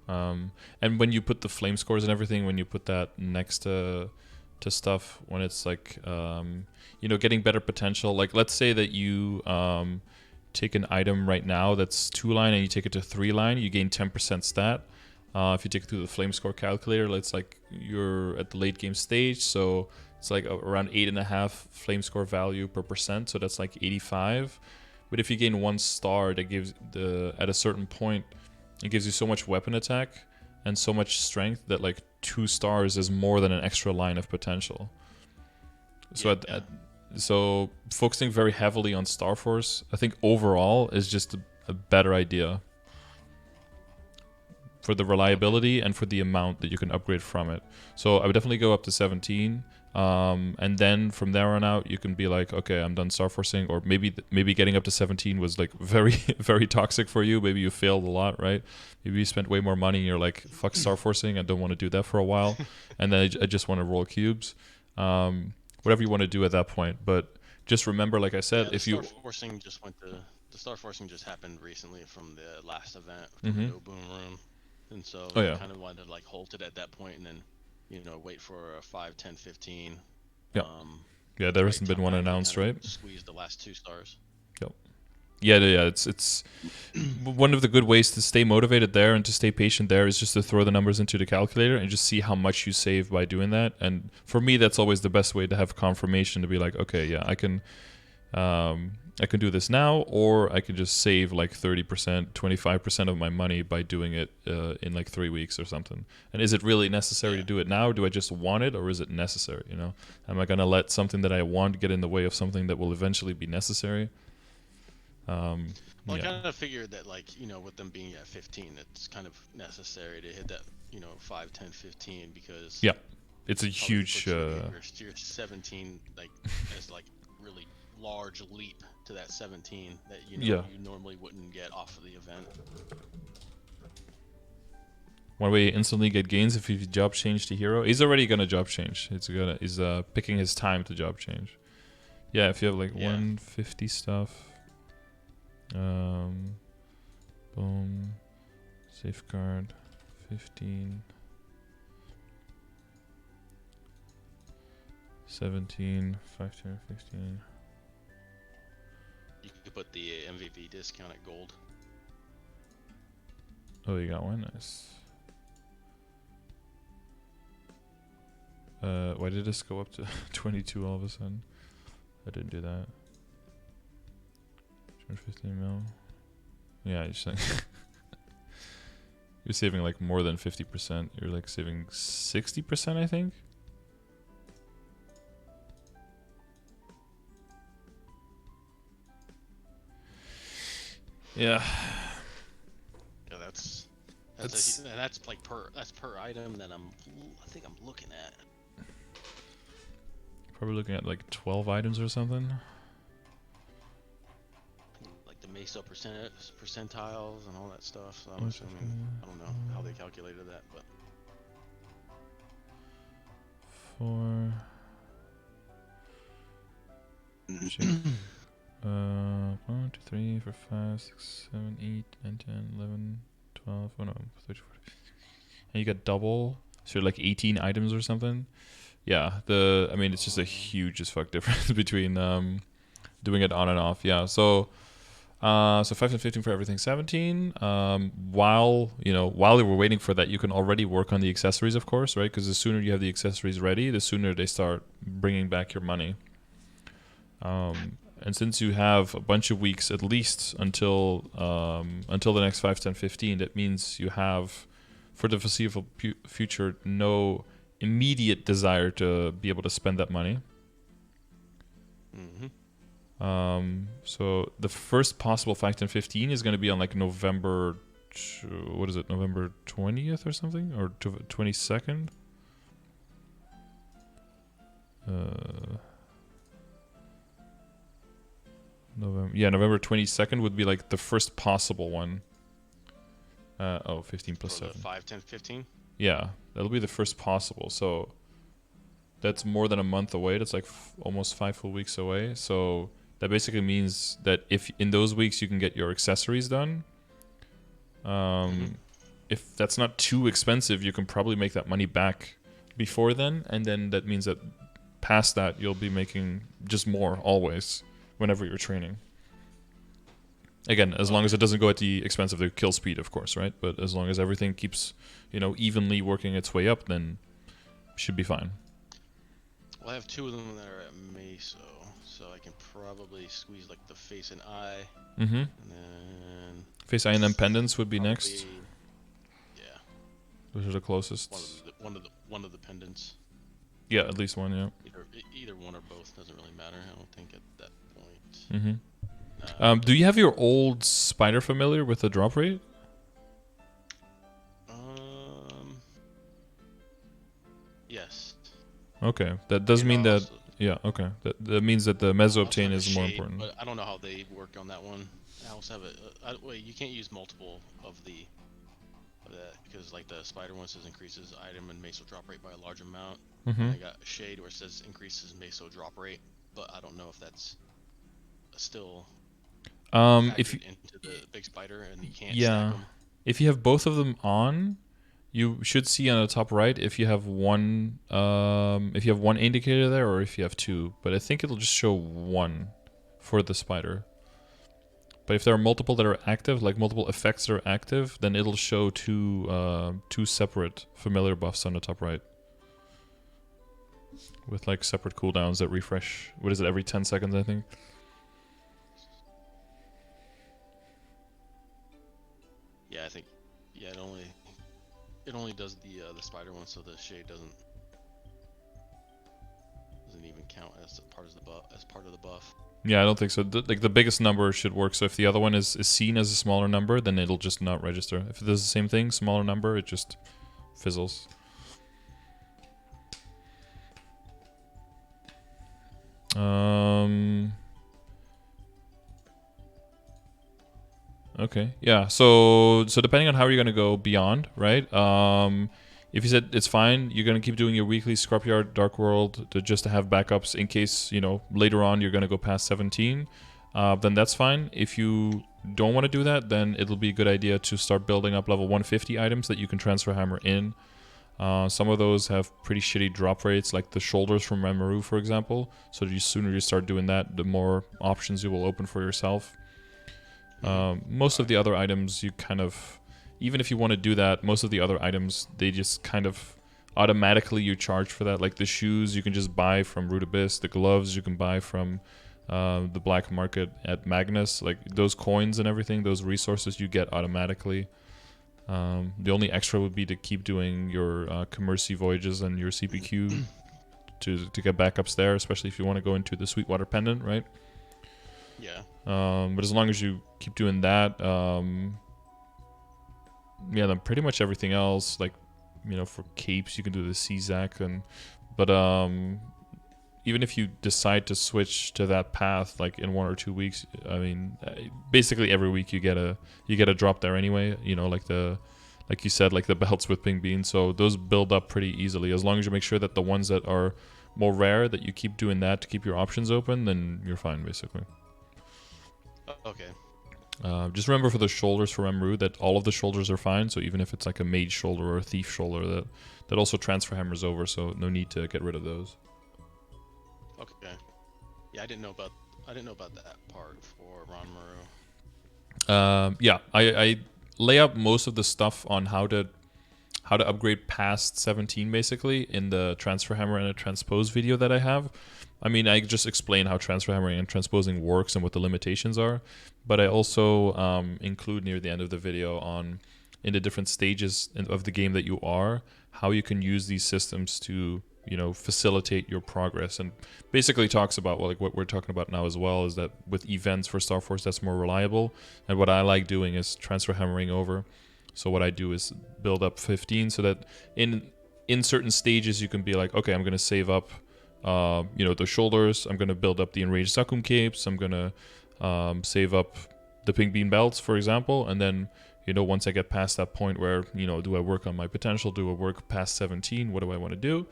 And when you put the flame scores and everything, when you put that next to stuff, when it's like, getting better potential. Like let's say that you take an item right now that's 2-line and you take it to 3-line, you gain 10% stat. If you take it through the flame score calculator, it's like you're at the late game stage, so it's like around 8.5 flame score value per percent, so that's like 85. But if you gain 1 star, that gives at a certain point, it gives you so much weapon attack and so much strength that like 2 stars is more than an extra line of potential. So so focusing very heavily on Starforce, I think overall is just a better idea for the reliability and for the amount that you can upgrade from it. So I would definitely go up to 17. And then from there on out, you can be like, okay, I'm done Starforcing, or maybe getting up to 17 was like very, very toxic for you. Maybe you failed a lot, right? Maybe you spent way more money and you're like, fuck Starforcing, I don't want to do that for a while. And then I just want to roll cubes. Whatever you want to do at that point. But just remember, like I said, if you... The Starforcing just happened recently from the last event, from the No Boom Room. And so I kind of wanted to like hold it at that point and then, wait for a 5, 10, 15. Yeah, there hasn't been one announced, right? Squeeze the last 2 stars. Yep. Yeah, it's one of the good ways to stay motivated there and to stay patient there is just to throw the numbers into the calculator and just see how much you save by doing that. And for me, that's always the best way to have confirmation, to be like, okay, yeah, I can do this now, or I can just save like 30%, 25% of my money by doing it in like 3 weeks or something. And is it really necessary to do it now? Do I just want it, or is it necessary? Am I gonna let something that I want get in the way of something that will eventually be necessary? I kind of figured that, like, with them being at 15, it's kind of necessary to hit that, 5, 10, 15, because it's a huge your 17 like as like really large leap to that 17 that you normally wouldn't get off of the event. One way you instantly get gains if you job change to hero. He's already gonna job change. He's picking his time to job change. Yeah, if you have like 150 stuff. Boom. Safeguard. 15. 17. 5 tier 15. You could put the MVP discount at gold. Oh, you got one? Nice. Why did this go up to 22 all of a sudden? I didn't do that. 215 mil. Yeah, you're saying you're saving like more than 50%. You're like saving 60%, I think. Yeah. Yeah, that's like per item that I think I'm looking at. Probably looking at like 12 items or something. Like the Meso percentiles and all that stuff. So I'm assuming, I don't know how they calculated that, but 4. Check. 1, 2, 3, 4, 5, 6, 7, 8, 9, 10, 11, 12. Oh no, 30, 40. And you got double, so you're like 18 items or something. Yeah, I mean, it's just a huge as fuck difference between doing it on and off. Yeah, so 5 and 15 for everything, 17. While they were waiting for that, you can already work on the accessories, of course, right? Because the sooner you have the accessories ready, the sooner they start bringing back your money. And since you have a bunch of weeks at least until the next 5, 10, 15, that means you have, for the foreseeable future, no immediate desire to be able to spend that money. So the first possible 5, 10, 15 is going to be on like November, November 20th or something? Or 22nd? November 22nd would be like the first possible one. 15 plus 7. 5, 10, 15? Yeah, that'll be the first possible. So that's more than a month away. That's like almost 5 full weeks away. So that basically means that if in those weeks you can get your accessories done, if that's not too expensive, you can probably make that money back before then. And then that means that past that, you'll be making just more always whenever you're training. Again, as long as it doesn't go at the expense of the kill speed, of course, right? But as long as everything keeps, evenly working its way up, then should be fine. Well, I have 2 of them that are at Meso, so I can probably squeeze like the face and eye. Mm-hmm. And then face, eye, and then pendants would be next. Yeah. Those are the closest. One of the pendants. Yeah, at least one. Yeah. Either one or both doesn't really matter. I don't think at that point. Mm-hmm. Do you have your old spider familiar with the drop rate? Yes. Okay, that does mean that. Yeah. Okay, that means that the meso obtain is more important. But I don't know how they work on that one. I also have wait, you can't use multiple of that because like the spider one says increases item and meso drop rate by a large amount. Mm-hmm. I got a shade where it says increases meso drop rate, but I don't know if that's still. If you into the big spider and you can't stack them. If you have both of them on, you should see on the top right if you have one indicator there or if you have 2. But I think it'll just show 1 for the spider. But if there are multiple that are active, like multiple effects that are active, then it'll show 2 separate familiar buffs on the top right. With like separate cooldowns that refresh. What is it, every 10 seconds, I think? Yeah, I think. Yeah, it only does the spider one, so the shade doesn't even count as part of the buff. Yeah, I don't think so. The biggest number should work. So if the other one is seen as a smaller number, then it'll just not register. If it does the same thing, smaller number, it just fizzles. Okay. Yeah. So depending on how you're gonna go beyond, right? If you said it's fine, you're gonna keep doing your weekly Scrapyard Dark World just to have backups in case later on you're gonna go past 17. Then that's fine. If you don't want to do that, then it'll be a good idea to start building up level 150 items that you can transfer hammer in. Some of those have pretty shitty drop rates, like the shoulders from Ranmaru, for example. So the sooner you start doing that, the more options you will open for yourself. Most of the other items, you kind of, even if you want to do that, most of the other items, they just kind of automatically you charge for that. Like the shoes, you can just buy from Root Abyss. The gloves, you can buy from the black market at Magnus. Like those coins and everything, those resources you get automatically. The only extra would be to keep doing your Commercy voyages and your CPQ to get backups there, especially if you want to go into the Sweetwater Pendant, right? Yeah. But as long as you keep doing that, yeah, then pretty much everything else, like, for capes, you can do the CZAC, but even if you decide to switch to that path, like in 1 or 2 weeks, I mean, basically every week you get a drop there anyway. Like you said, like the belts with pink beans. So those build up pretty easily as long as you make sure that the ones that are more rare, that you keep doing that to keep your options open. Then you're fine, basically. Okay. Just remember for the shoulders for Emru that all of the shoulders are fine. So even if it's like a mage shoulder or a thief shoulder, that also transfer hammers over. So no need to get rid of those. Okay. Yeah, I didn't know about that part for Ronmaru. Yeah, I lay out most of the stuff on how to upgrade past 17 basically in the transfer hammer and a transpose video that I have. I mean, I just explain how transfer hammering and transposing works and what the limitations are, but I also include near the end of the video in the different stages of the game that you are, how you can use these systems to facilitate your progress, and basically talks about like what we're talking about now as well, is that with events for Star Force that's more reliable, and what I like doing is transfer hammering over. So what I do is build up 15 so that in certain stages you can be like, okay, I'm going to save up the shoulders, I'm going to build up the enraged Sakum capes, I'm going to save up the pink bean belts, for example, and then once I get past that point where do I work on my potential, do I work past 17, what do I want to do?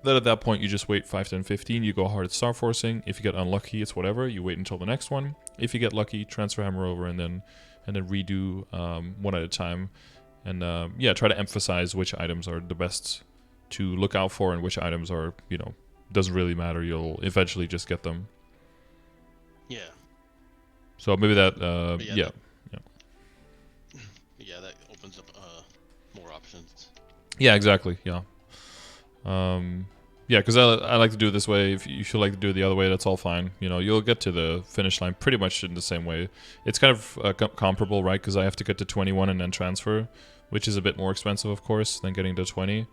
Then at that point, you just wait 5, 10, 15. You go hard at Starforcing. If you get unlucky, it's whatever. You wait until the next one. If you get lucky, transfer hammer over and then redo one at a time. And yeah, try to emphasize which items are the best to look out for and which items are, doesn't really matter. You'll eventually just get them. Yeah. So maybe that, yeah. Yeah, that opens up more options. Yeah, exactly. Yeah. Yeah, because I like to do it this way. If you feel like to do it the other way, that's all fine. You'll get to the finish line pretty much in the same way. It's kind of comparable, right? Because I have to get to 21 and then transfer, which is a bit more expensive, of course, than getting to 20.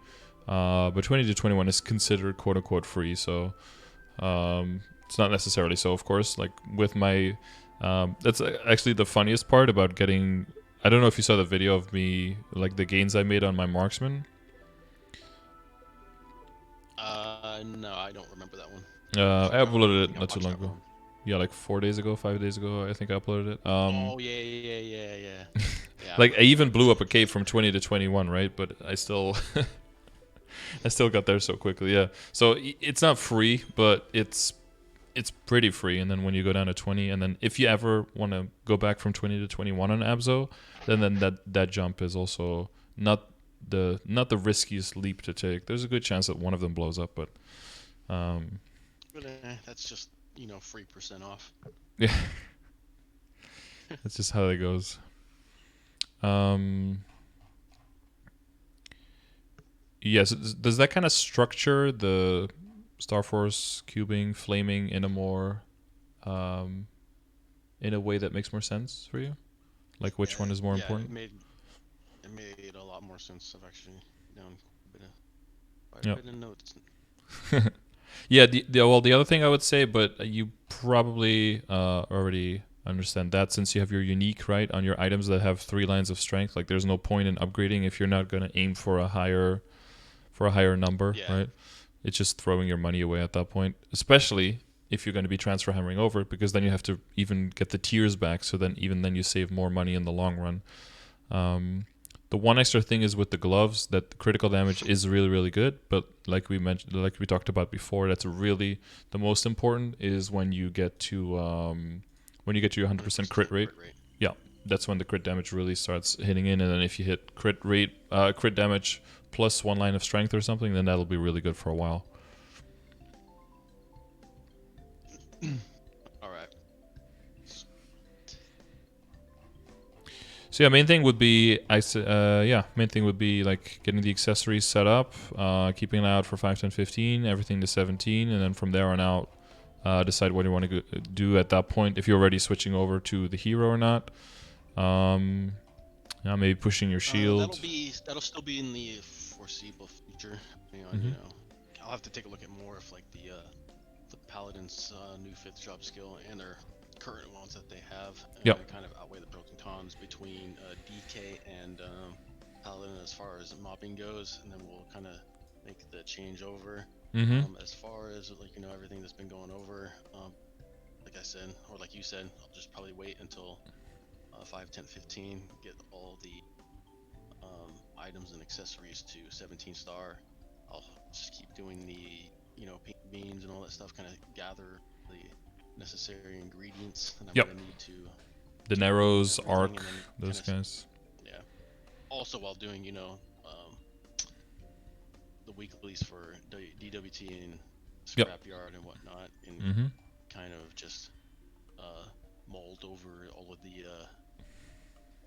But 20 to 21 is considered quote-unquote free, so it's not necessarily so, of course. Like with my... that's actually the funniest part about getting... I don't know if you saw the video of me, like the gains I made on my marksman. No, I don't remember that one. I uploaded it not too long ago. Yeah, like 4 days ago, 5 days ago, I think I uploaded it. Oh, yeah. Like, I even blew up a cape from 20 to 21, right? But I still... I still got there so quickly, yeah. So, it's not free, but it's pretty free. And then when you go down to 20, and then if you ever want to go back from 20 to 21 on Abzo, then that jump is also not the riskiest leap to take. There's a good chance that one of them blows up, but that's just 3% off. Yeah. That's just how that goes. Yes, does that kind of structure the Star Force cubing, flaming in a more in a way that makes more sense for you? Like which one is more important? It made a lot more sense. I've actually done quite a bit of notes. Yeah, the other thing I would say, but you probably already understand that since you have your unique, right, on your items that have 3 lines of strength, like there's no point in upgrading if you're not going to aim for a higher number, right? It's just throwing your money away at that point, especially if you're going to be transfer hammering over, because then you have to even get the tiers back. So then even then you save more money in the long run. The one extra thing is with the gloves that the critical damage is really, really good. But like we mentioned, like we talked about before, that's really the most important is when you get to your 100% crit rate. Yeah, that's when the crit damage really starts hitting in. And then if you hit crit damage plus 1 line of strength or something, then that'll be really good for a while. All right. So yeah, main thing would be like getting the accessories set up, keeping an eye out for 5, 10, 15, everything to 17, and then from there on out, decide what you want to do at that point. If you're already switching over to the hero or not. Maybe pushing your shield. That'll still be in the foreseeable future. I'll have to take a look at more of like the Paladin's new 5th job skill and their current ones that they have, and kind of outweigh the pros and cons between DK and Paladin as far as mopping goes, and then we'll kind of make the change over. As far as everything that's been going over, like I said, or like you said, I'll just probably wait until 5, 10, 15, get all the items and accessories to 17 star. I'll just keep doing the pink beans and all that stuff, kind of gather the necessary ingredients that I'm gonna need to. The Narrows, Arc, those guys. Yeah. Also, while doing the weeklies for DWT and Scrapyard and whatnot, and kind of just mold over all of the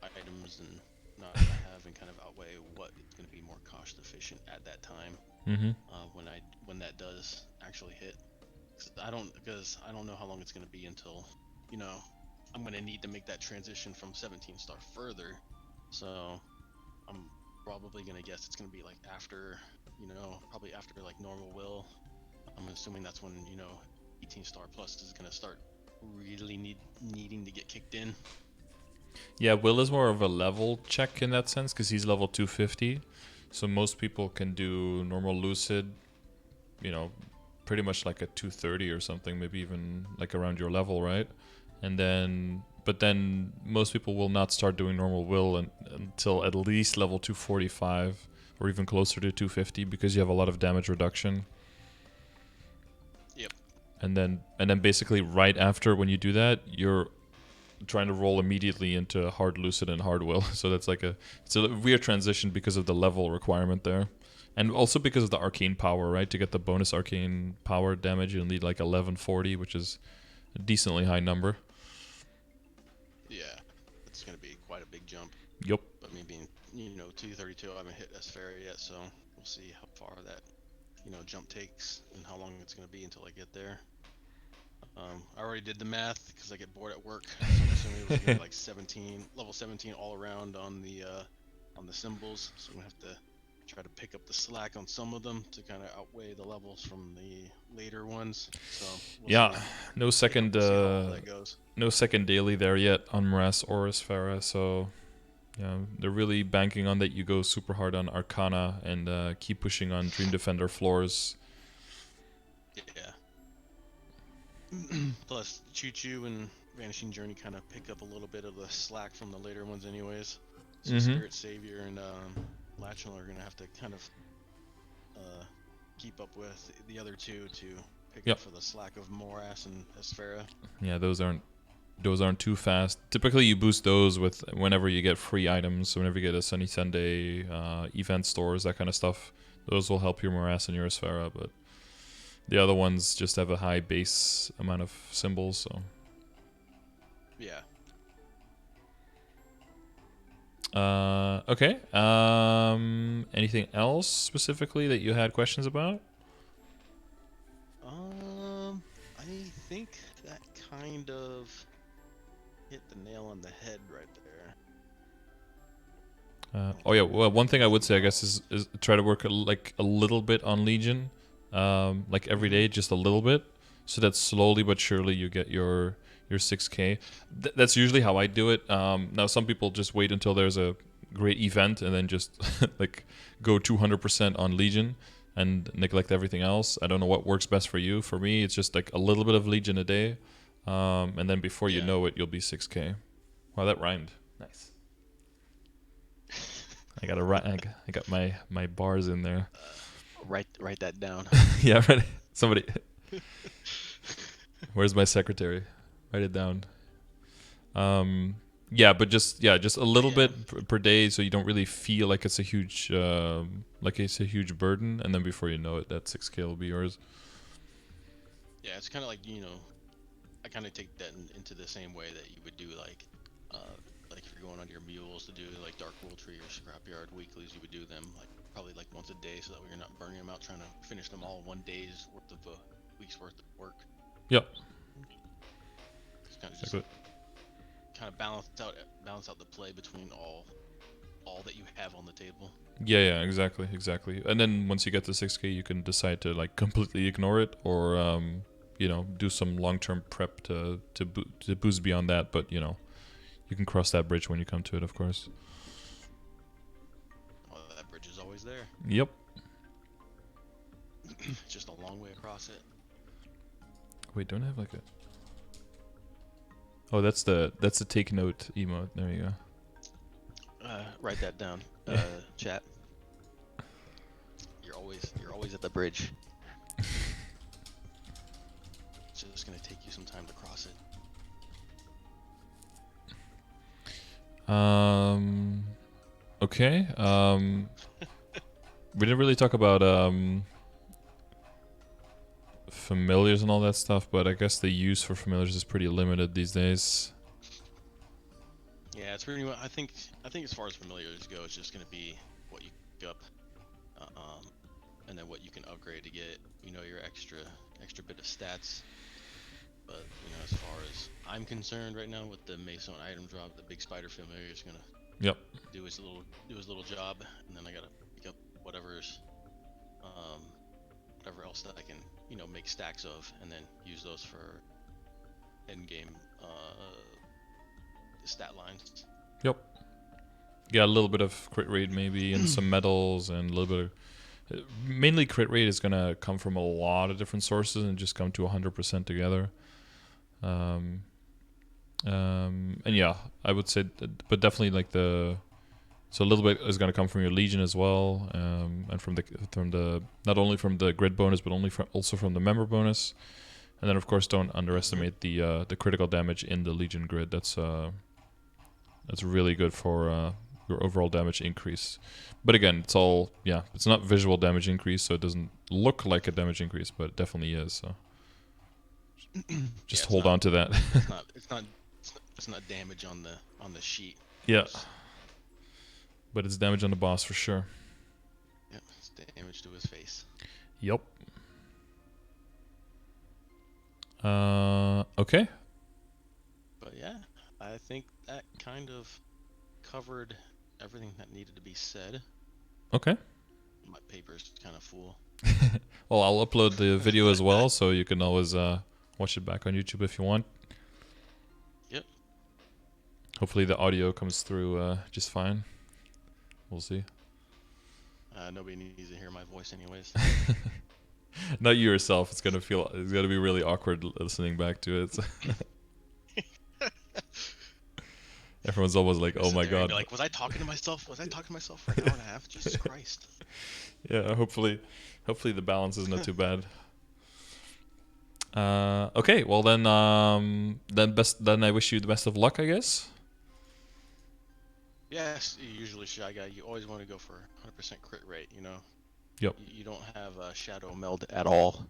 items and not have and kind of outweigh what it's going to be more cost efficient at that time. When that does actually hit, because I don't know how long it's going to be until I'm going to need to make that transition from 17 star further. So I'm probably going to guess it's going to be like after probably after like normal will. I'm assuming that's when 18 star plus is going to start really needing to get kicked in. Yeah, Will is more of a level check in that sense because he's level 250. So most people can do normal Lucid, pretty much like at 230 or something, maybe even like around your level, right? But then most people will not start doing normal Will until at least level 245 or even closer to 250 because you have a lot of damage reduction. Yep. And then basically right after when you do that, you're trying to roll immediately into hard Lucid and hard Will. So it's a weird transition because of the level requirement there. And also because of the arcane power, right? To get the bonus arcane power damage, you'll need like 1140, which is a decently high number. Yeah, it's going to be quite a big jump. Yep. But me being, 232, I haven't hit Aspharia yet, so we'll see how far that, jump takes and how long it's going to be until I get there. I already did the math because I get bored at work. So I'm assuming it was gonna be like level 17 all around on the symbols. So I'm gonna have to try to pick up the slack on some of them to kind of outweigh the levels from the later ones. So we'll see. No second daily there yet on Morass or Aspharia. So they're really banking on that you go super hard on Arcana and keep pushing on Dream Defender floors. Yeah. Plus, Choo Choo and Vanishing Journey kind of pick up a little bit of the slack from the later ones anyways. So Spirit Savior and Lachnal are going to have to kind of keep up with the other two to pick up for the slack of Morass and Aspharia. Yeah, those aren't too fast. Typically, you boost those with whenever you get free items. So whenever you get a Sunny Sunday, event stores, that kind of stuff, those will help your Morass and your Aspharia, but the other ones just have a high base amount of symbols, so. Yeah. Okay. Anything else specifically that you had questions about? I think that kind of hit the nail on the head right there. Well, one thing I would say, I guess, is try to work a little bit on Legion. Like every day, just a little bit, so that slowly but surely you get your 6K. That's usually how I do it. Now some people just wait until there's a great event and then just like go 200% on Legion. and neglect everything else. I don't know what works best for you. For me, it's just like a little bit of Legion a day, and then before you know it, you'll be 6K. Wow, that rhymed. Nice. I got my bars in there. Write that down. Yeah, right. Somebody. Where's my secretary? Write it down. Yeah, but just a little bit per day, so you don't really feel like it's a huge burden, and then before you know it, that 6K will be yours. Yeah, it's kind of like, I kind of take that into the same way that you would do like if you're going on your mules to do like Dark Wool Tree or Scrapyard weeklies, you would do them like probably like once a day, so that way you're not burning them out trying to finish them all in one day's worth of week's worth of work. Yep. It's kind of just kind of balance out the play between all that you have on the table. Yeah, exactly. And then once you get to 6K, you can decide to like completely ignore it, or do some long-term prep to boost beyond that. But you can cross that bridge when you come to it, of course. Well, that bridge is always there. Yep. Just a long way across it. Wait, don't I have like a... Oh, that's the take note emote. There you go. Write that down, chat. You're always at the bridge. It's just gonna take you some time to cross it. Okay. We didn't really talk about familiars and all that stuff, but I guess the use for familiars is pretty limited these days. Yeah, it's pretty much. I think as far as familiars go, it's just gonna be what you pick up, and then what you can upgrade to get, your extra bit of stats. But as far as I'm concerned right now, with the Mason item drop, the big spider familiar is gonna do his little job, and then I gotta pick up whatever else that I can make stacks of, and then use those for end game stat lines. Yep. Yeah, a little bit of crit rate maybe, and some medals, and a little bit of... Mainly crit rate is going to come from a lot of different sources and just come to 100% together. And yeah, I would say, but definitely like so a little bit is going to come from your Legion as well, and from the not only from the grid bonus, but also from the member bonus. And then of course don't underestimate the critical damage in the Legion grid. That's really good for your overall damage increase. But again, it's not visual damage increase, so it doesn't look like a damage increase, but it definitely is. So just hold on to that. It's not damage on the sheet. Yeah. But it's damage on the boss for sure. Yep, it's damage to his face. Yep. Okay. But yeah, I think that kind of covered everything that needed to be said. Okay. My paper's kind of full. Well, I'll upload the video as well, so you can always watch it back on YouTube if you want. Yep. Hopefully the audio comes through just fine. We'll see. Nobody needs to hear my voice anyways. Not you yourself. It's gonna be really awkward listening back to it. Everyone's almost like, "Oh my god!" Like, was I talking to myself? For an hour and a half? Jesus Christ! Yeah, hopefully the balance is not too bad. Okay, well then I wish you the best of luck, I guess. Yes, usually Shy Guy, you always want to go for 100% crit rate, Yep. You don't have a shadow meld at all.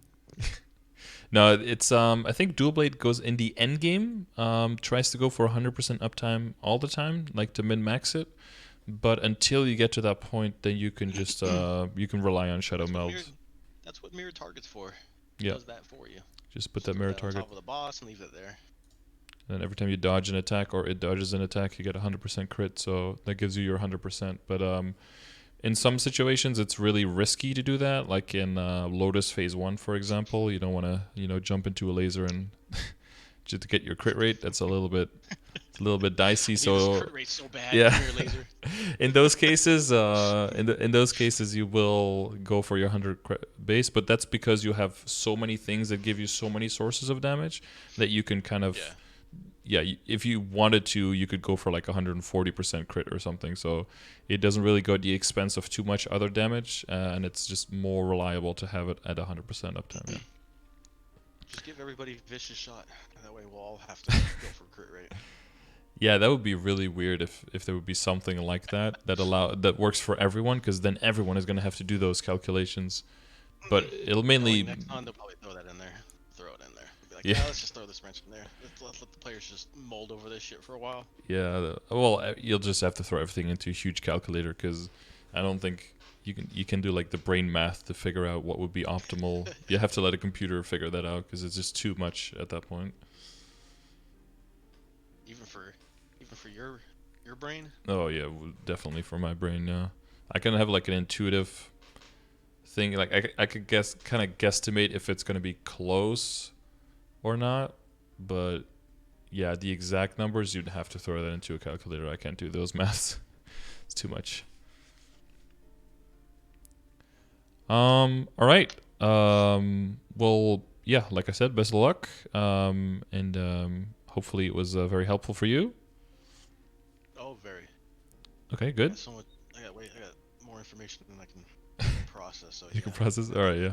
No, it's I think Dual Blade goes in the end game, tries to go for 100% uptime all the time, like to min-max it. But until you get to that point, then you can just you can rely on shadow meld. That's what mirror target's for. Yeah. It does that for you. Just put that mirror target on top of the boss and leave it there. And every time you dodge an attack or it dodges an attack, you get 100% crit, so that gives you your 100%. But in some situations, it's really risky to do that. Like in Lotus Phase 1, for example, you don't want to jump into a laser and just to get your crit rate. That's a little bit dicey. So crit rate so bad. Yeah, laser. in those cases, in those cases, you will go for your 100 base, but that's because you have so many things that give you so many sources of damage that you can kind of, if you wanted to, you could go for like 140% crit or something. So it doesn't really go at the expense of too much other damage, and it's just more reliable to have it at 100% uptime. Yeah. Just give everybody vicious shot. That way we'll all have to go for crit rate. Yeah, that would be really weird if there would be something like that works for everyone, because then everyone is going to have to do those calculations. But it'll mainly next time they'll probably throw that in there. Throw it in there. They'll be like, Yeah. let's just throw this wrench in there. Let the players just mold over this shit for a while. Yeah, well, you'll just have to throw everything into a huge calculator, because I don't think you can do like the brain math to figure out what would be optimal. You have to let a computer figure that out, because it's just too much at that point. Even for your brain. Oh yeah, definitely for my brain. Yeah, I can have like an intuitive thing. Like I could kind of guesstimate if it's gonna be close or not, but yeah, the exact numbers, you'd have to throw that into a calculator. I can't do those maths. It's too much. All right. Well, yeah, like I said, best of luck. And hopefully it was very helpful for you. Oh, very. Okay, good. I got more information than I can process. So You can process? All right, yeah.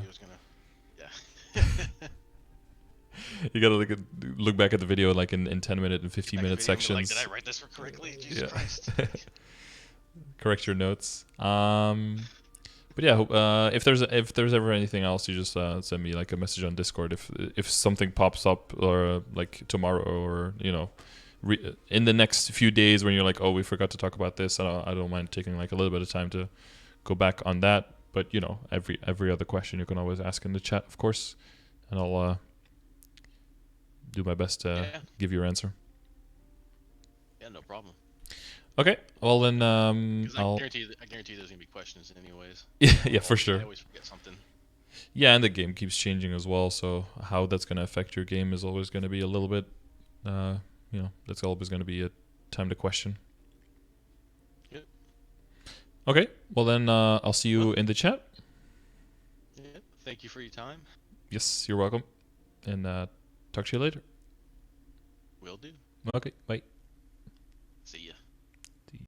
Yeah. You gotta look back at the video like in 10-minute and 15-minute sections. Like, did I write this correctly? Jesus Christ. Correct your notes. But yeah, if there's ever anything else, you just send me like a message on Discord if something pops up, or like tomorrow, or in the next few days when you're like, oh, we forgot to talk about this. I don't mind taking like a little bit of time to go back on that. But every other question you can always ask in the chat, of course, and I'll do my best to give you your answer. Yeah, no problem. Okay, well then, I guarantee there's gonna be questions anyways. Yeah, for sure. I always forget something. Yeah, and the game keeps changing as well, so how that's gonna affect your game is always gonna be a little bit, that's always gonna be a time to question. Yep. Okay, well then, I'll see you in the chat. Yeah, thank you for your time. Yes, you're welcome, and talk to you later. Will do. Okay, bye.